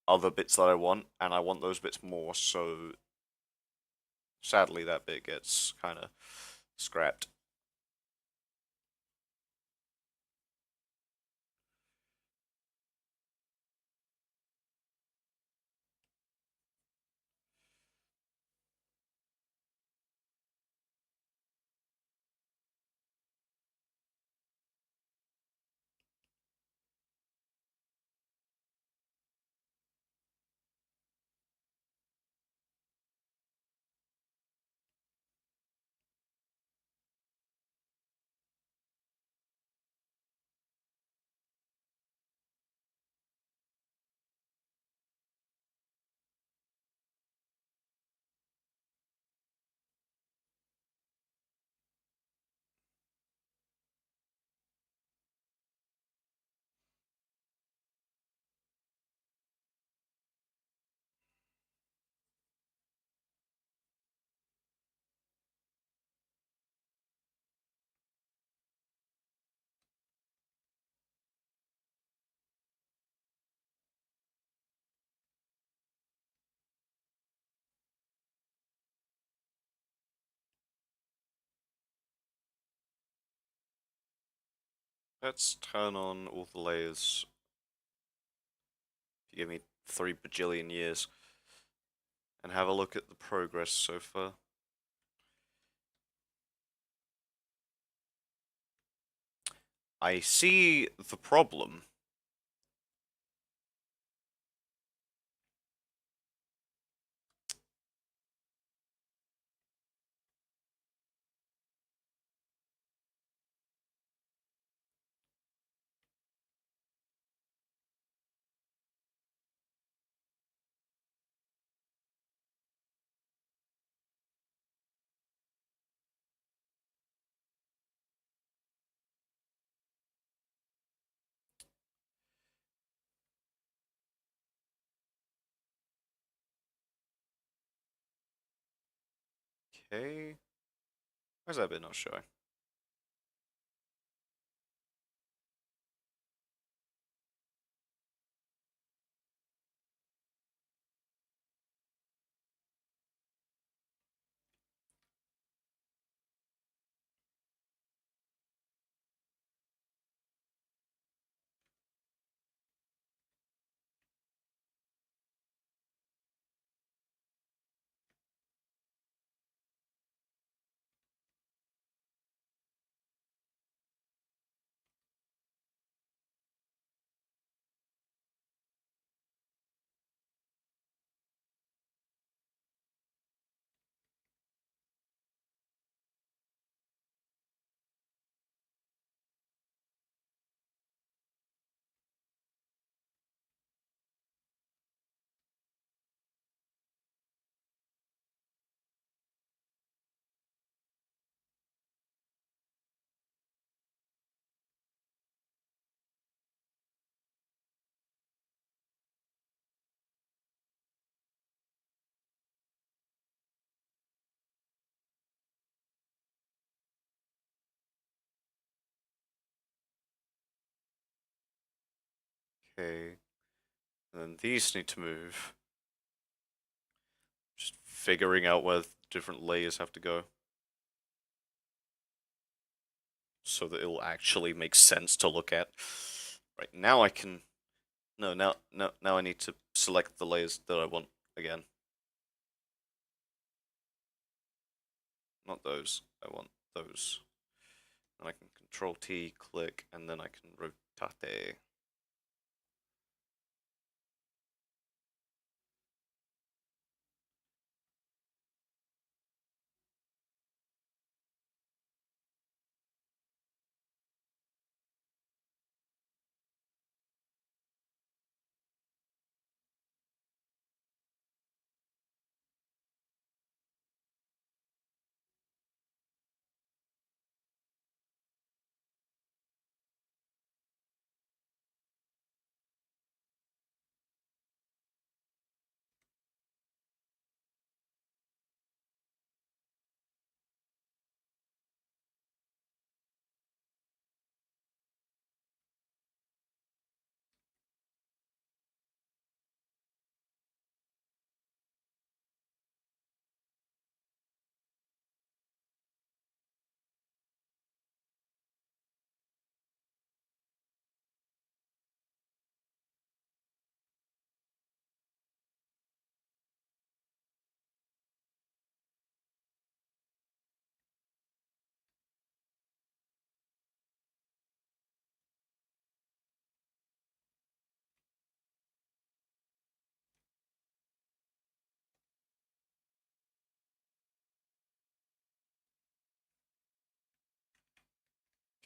[SPEAKER 1] other bits that I want, and I want those bits more, so sadly that bit gets kind of scrapped. Let's turn on all the layers. If you give me 3 bajillion years. And have a look at the progress so far. I see the problem. Okay. Where's that bit not showing? Okay. And then these need to move. Just figuring out where different layers have to go. So that it'll actually make sense to look at. Right, now I can... No, now I need to select the layers that I want again. Not those. I want those. And I can Control T, click, and then I can rotate.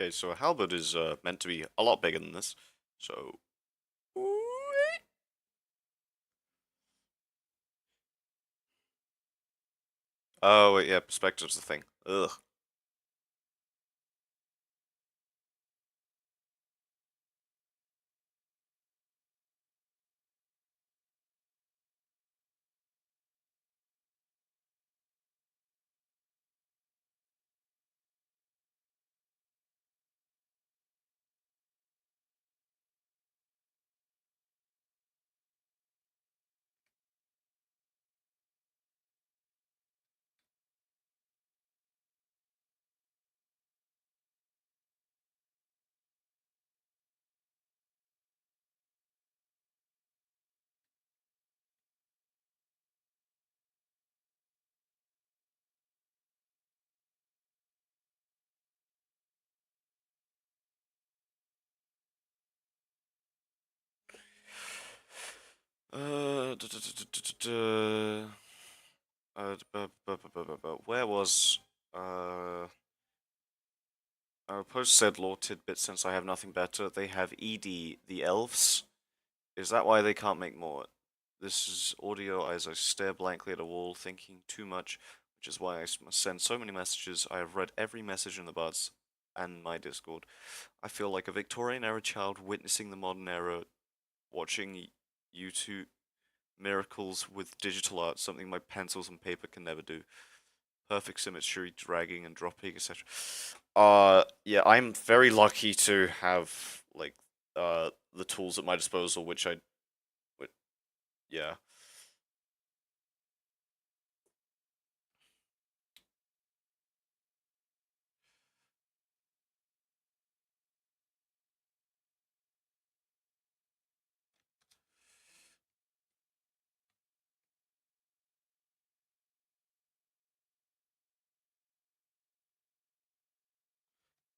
[SPEAKER 1] Okay, so a halberd is meant to be a lot bigger than this. So... Oh, wait, yeah, perspective's the thing. Ugh. Where was post said lore tidbit since I have nothing better. They have ED, the elves. Is that why they can't make more? This is audio as I stare blankly at a wall, thinking too much, which is why I must send so many messages. I have read every message in the buds and my Discord. I feel like a Victorian era child witnessing the modern era, watching YouTube miracles with digital art, something my pencils and paper can never do. Perfect symmetry, dragging and dropping, etc. Yeah, I'm very lucky to have like the tools at my disposal, which which, yeah,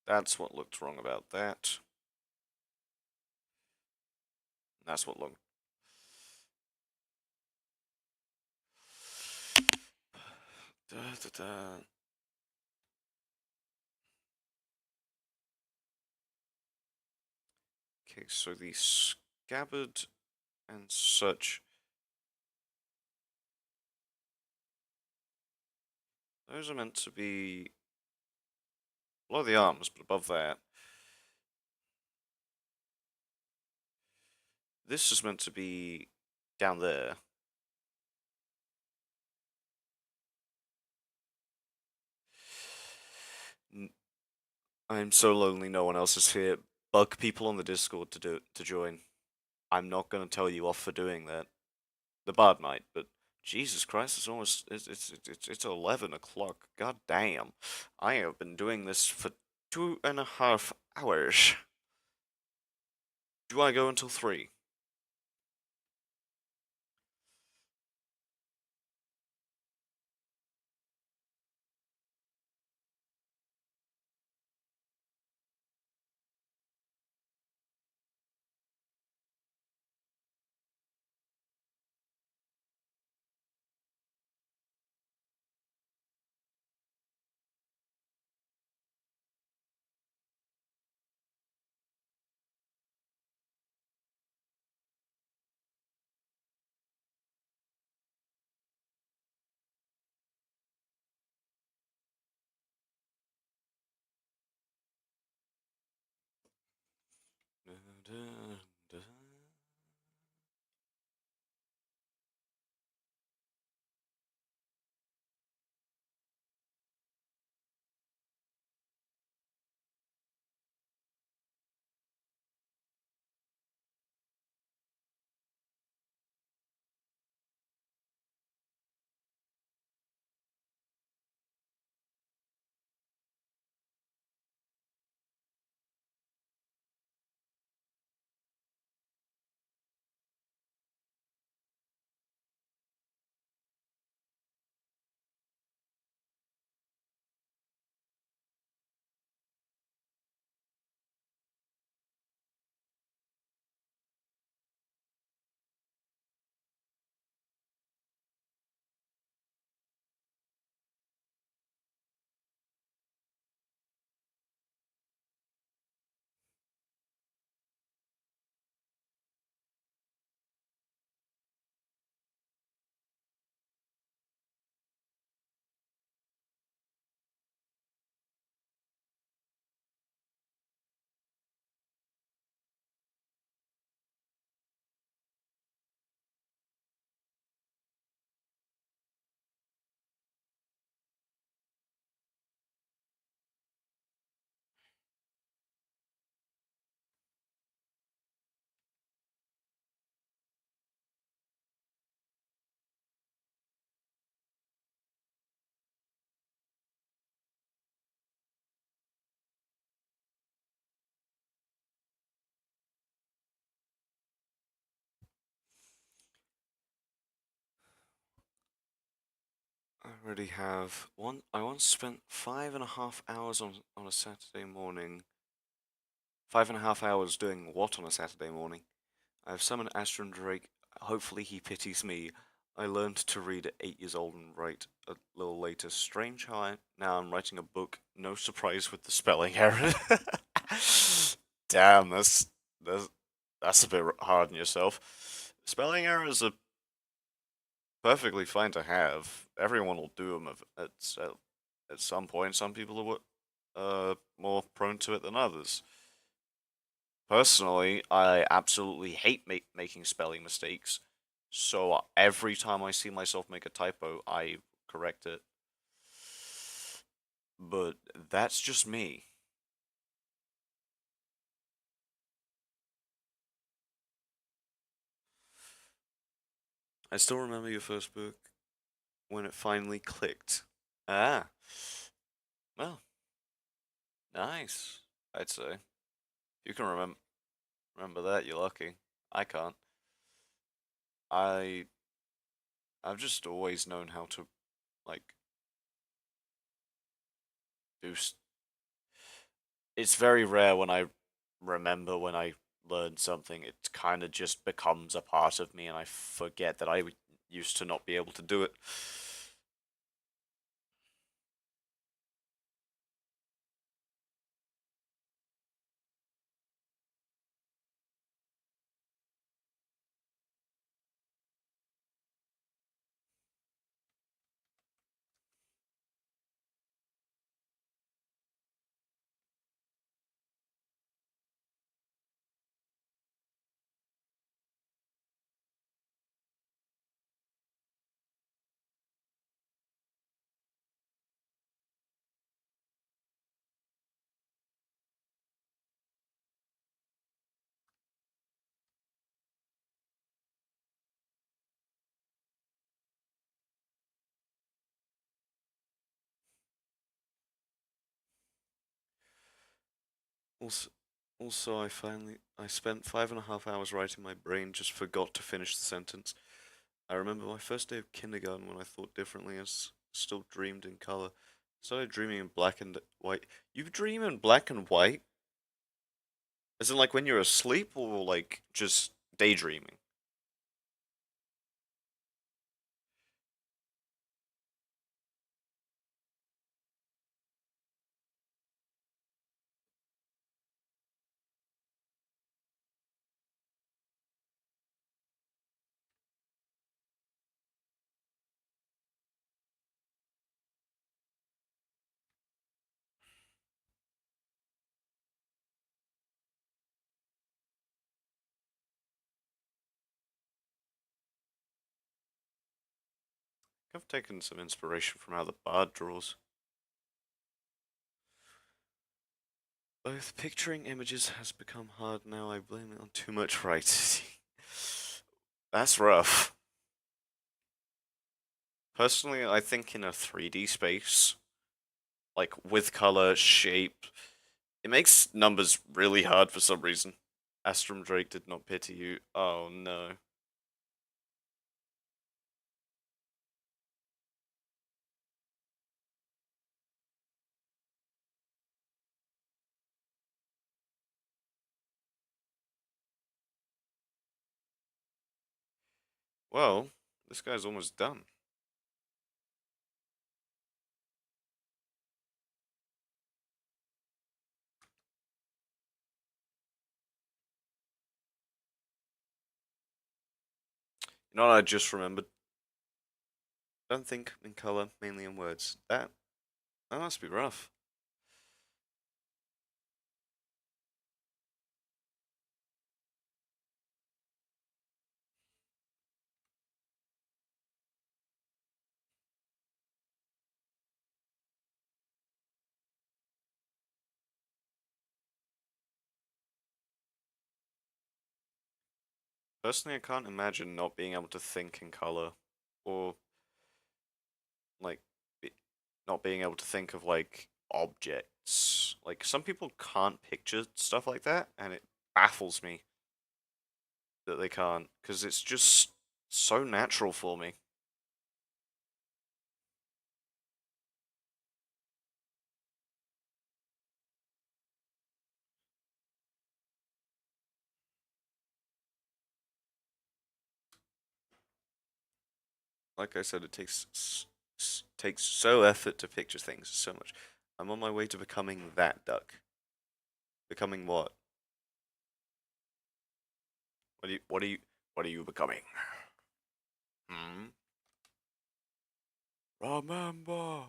[SPEAKER 1] that's what looked wrong about that. That's what looked. Da, da, da. Okay, so the scabbard and such, those are meant to be below the arms, but above that, this is meant to be down there. I'm so lonely, no one else is here. Bug people on the Discord to join. I'm not gonna tell you off for doing that. The bard might, but Jesus Christ, it's 11 o'clock. God damn, I have been doing this for 2.5 hours. Do I go until 3? I already have one. I once spent 5.5 hours on a Saturday morning. 5.5 hours doing what on a Saturday morning? I have summoned Astron Drake Hopefully he pities me. I learned to read at 8 years old and write a little later. Strange how now I'm writing a book. No surprise with the spelling error. Damn, that's that's a bit hard on yourself. Spelling errors are perfectly fine to have. Everyone will do them at some point. Some people are more prone to it than others. Personally, I absolutely hate making spelling mistakes. So every time I see myself make a typo, I correct it. But that's just me. I still remember your first book when it finally clicked. Ah, well, nice. I'd say you can remember that. You're lucky. I can't. I I've just always known how to like do. It's very rare when I remember when I learned something. It kind of just becomes a part of me, and I forget that I used to not be able to do it. Also, I spent 5.5 hours writing my brain just forgot to finish the sentence. I remember my first day of kindergarten when I thought differently and still dreamed in color. Started dreaming in black and white. You dream in black and white? As in like when you're asleep or like just daydreaming? I've taken some inspiration from how the bard draws. Both picturing images has become hard now. I blame it on too much writing. That's rough. Personally, I think in a 3D space, like with color, shape, it makes numbers really hard for some reason. Astrum Drake did not pity you. Oh no. Well, this guy's almost done. You know what I just remembered? Don't think in color, mainly in words. That must be rough. Personally, I can't imagine not being able to think in color, or like be, not being able to think of like objects. Like some people can't picture stuff like that, and it baffles me that they can't because it's just so natural for me. Like I said, it takes so effort to picture things so much. I'm on my way to becoming that duck. Becoming what? What are you becoming? Hmm? Remember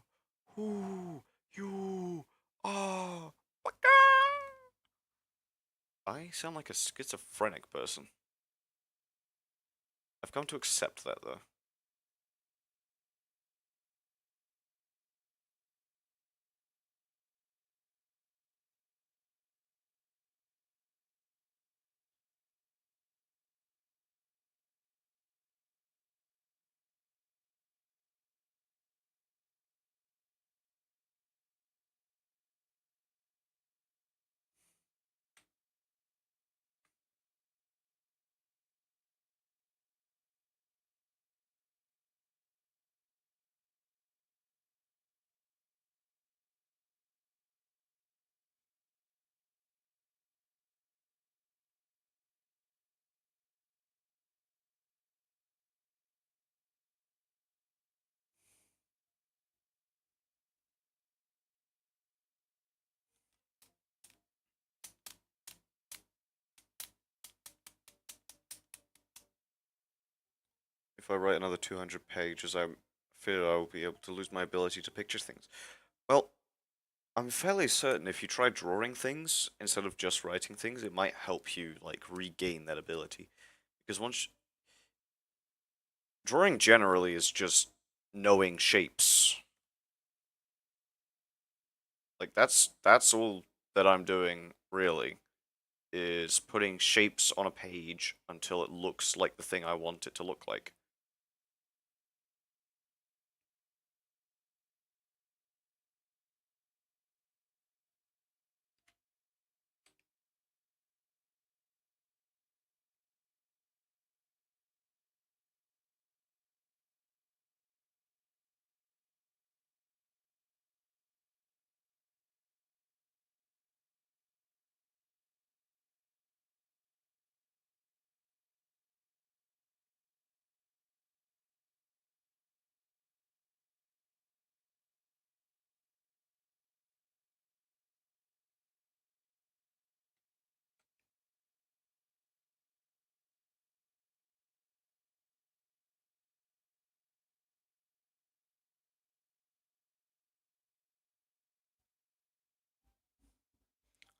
[SPEAKER 1] who you are. Waka! I sound like a schizophrenic person. I've come to accept that though. If I write another 200 pages, I fear I will be able to lose my ability to picture things. Well, I'm fairly certain if you try drawing things instead of just writing things, it might help you like regain that ability. Because once drawing generally is just knowing shapes. Like that's all that I'm doing really is putting shapes on a page until it looks like the thing I want it to look like.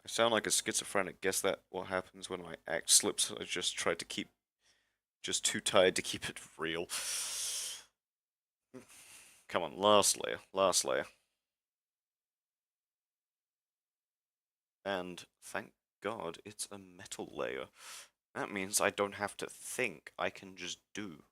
[SPEAKER 1] I sound like a schizophrenic. Guess that what happens when my act slips. I just try to keep just too tired to keep it real. Come on, last layer, last layer. And thank God it's a metal layer. That means I don't have to think, I can just do.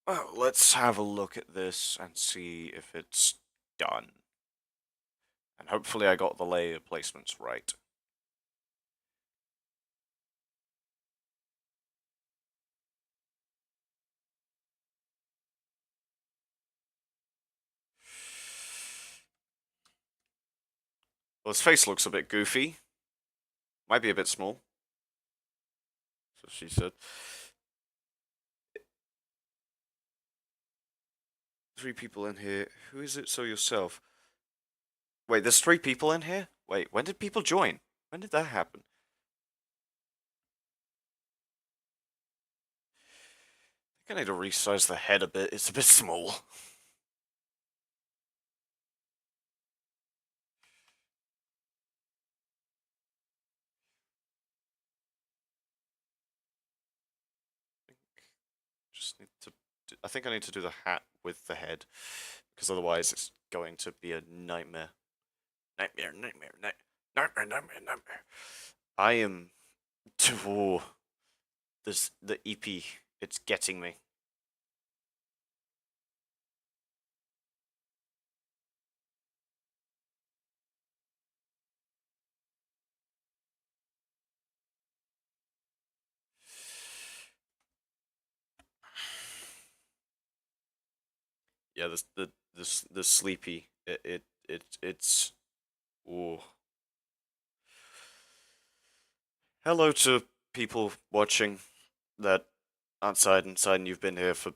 [SPEAKER 1] Well, let's have a look at this and see if it's done. And hopefully I got the layer placements right. Well, his face looks a bit goofy. Might be a bit small. So she said. Three people in here. Who is it? So yourself. Wait, there's three people in here? Wait, when did people join? When did that happen? I think I need to resize the head a bit. It's a bit small. Just need to. I think I need to do the hat with the head, because otherwise it's going to be a nightmare. Nightmare. I am. Oh, this the EP. It's getting me. Yeah, the sleepy. It's. Oh. Hello to people watching that outside inside, and you've been here for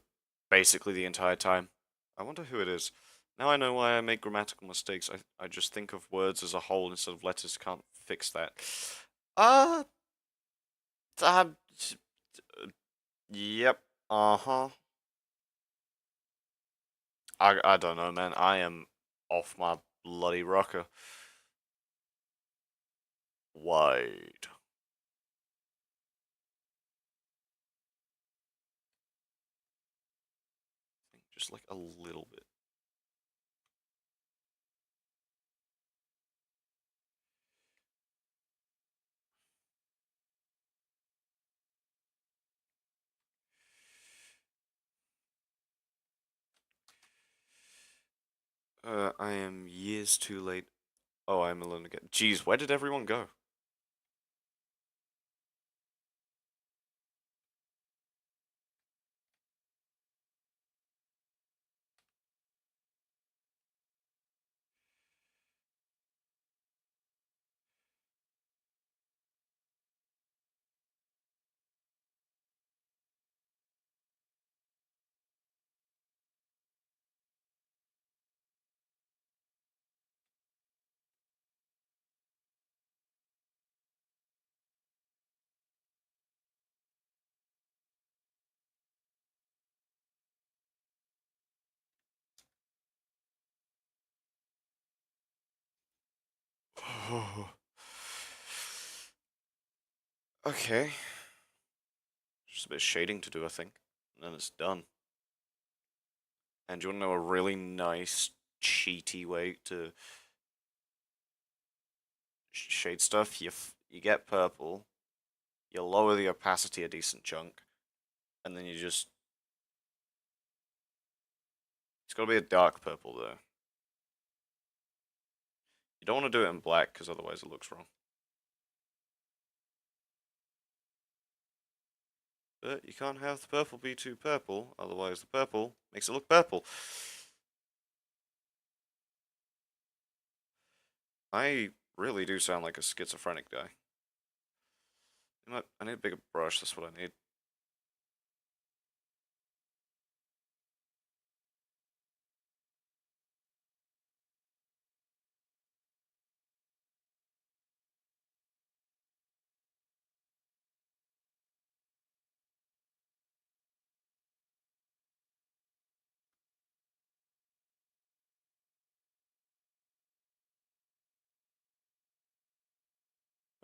[SPEAKER 1] basically the entire time. I wonder who it is. Now I know why I make grammatical mistakes. I just think of words as a whole instead of letters. Can't fix that. Uh, uh yep. Uh-huh. I don't know, man. I am off my bloody rocker. Wide. Just like a little bit. I am years too late. Oh, I'm alone again. Jeez, where did everyone go? Okay. Just a bit of shading to do, I think. And then it's done. And you want to know a really nice, cheaty way to shade stuff? You get purple, you lower the opacity a decent chunk, and then you just... It's got to be a dark purple, though. You don't want to do it in black, because otherwise it looks wrong. But you can't have the purple be too purple, otherwise the purple makes it look purple. I really do sound like a schizophrenic guy. I need a bigger brush, that's what I need.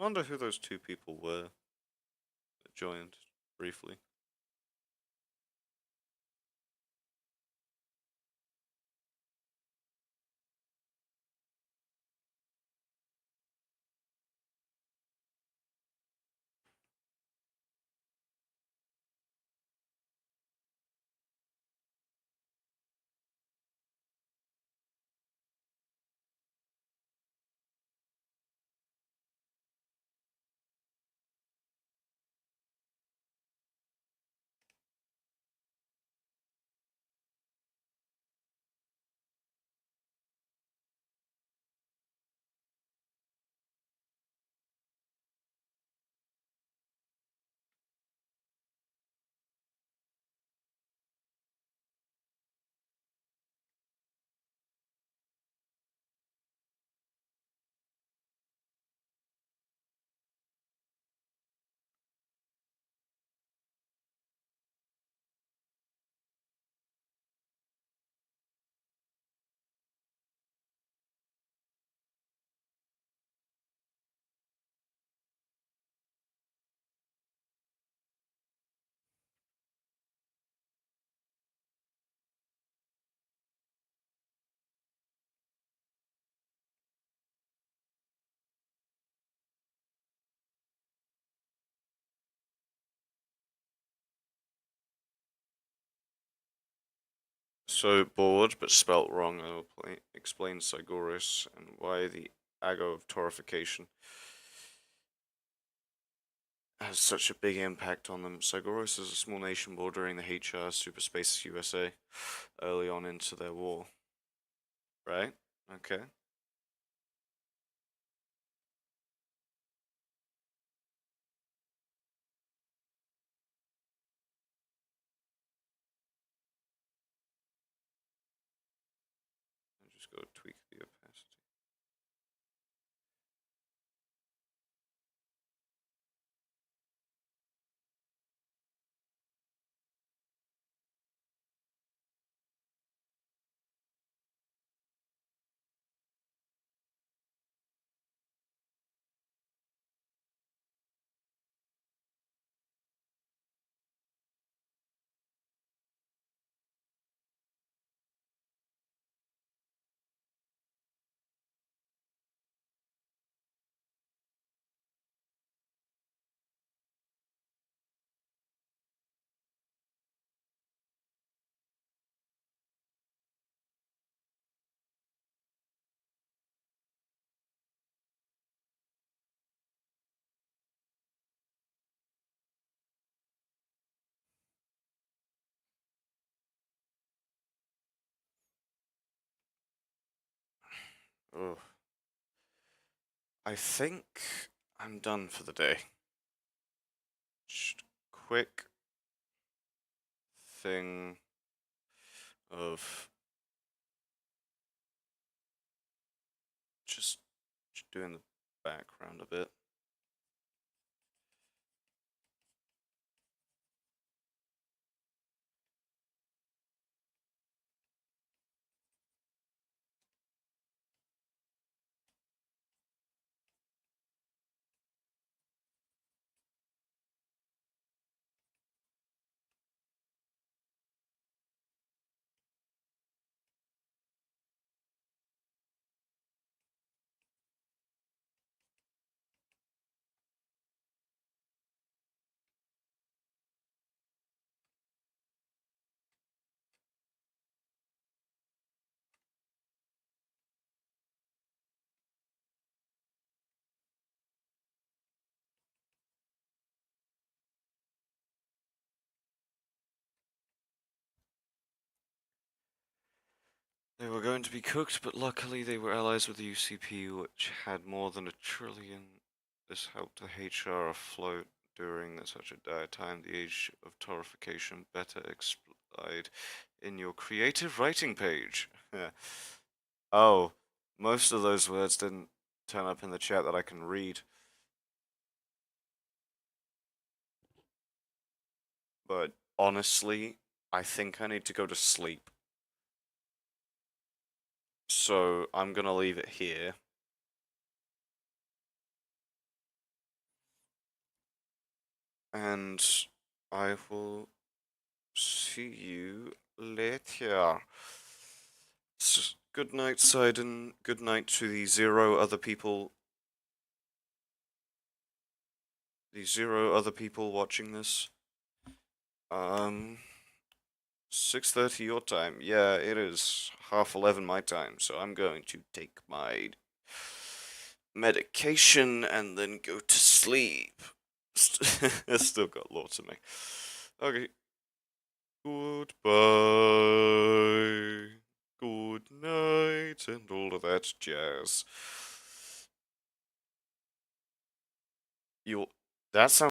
[SPEAKER 1] I wonder who those two people were that joined briefly. So bored, but spelt wrong. I will explain Sigoris and why the ago of torification has such a big impact on them. Sigoris is a small nation bordering the HR Superspace USA early on into their war. Right? Okay. I'll just go tweak the opacity. Oh, I think I'm done for the day. Just quick thing of just doing the background a bit. They were going to be cooked, but luckily they were allies with the UCP, which had more than $1 trillion. This helped the HR afloat during such a dire time. The age of torification better explained in your creative writing page. Oh, most of those words didn't turn up in the chat that I can read. But honestly, I think I need to go to sleep. So I'm gonna leave it here. And I will see you later. Good night, Sidon. Good night to the zero other people watching this. 6:30 your time. Yeah, it is 11:30 my time, so I'm going to take my medication and then go to sleep. It's still got lots of me. Okay. Goodbye. Good night and all of that jazz. You that sounds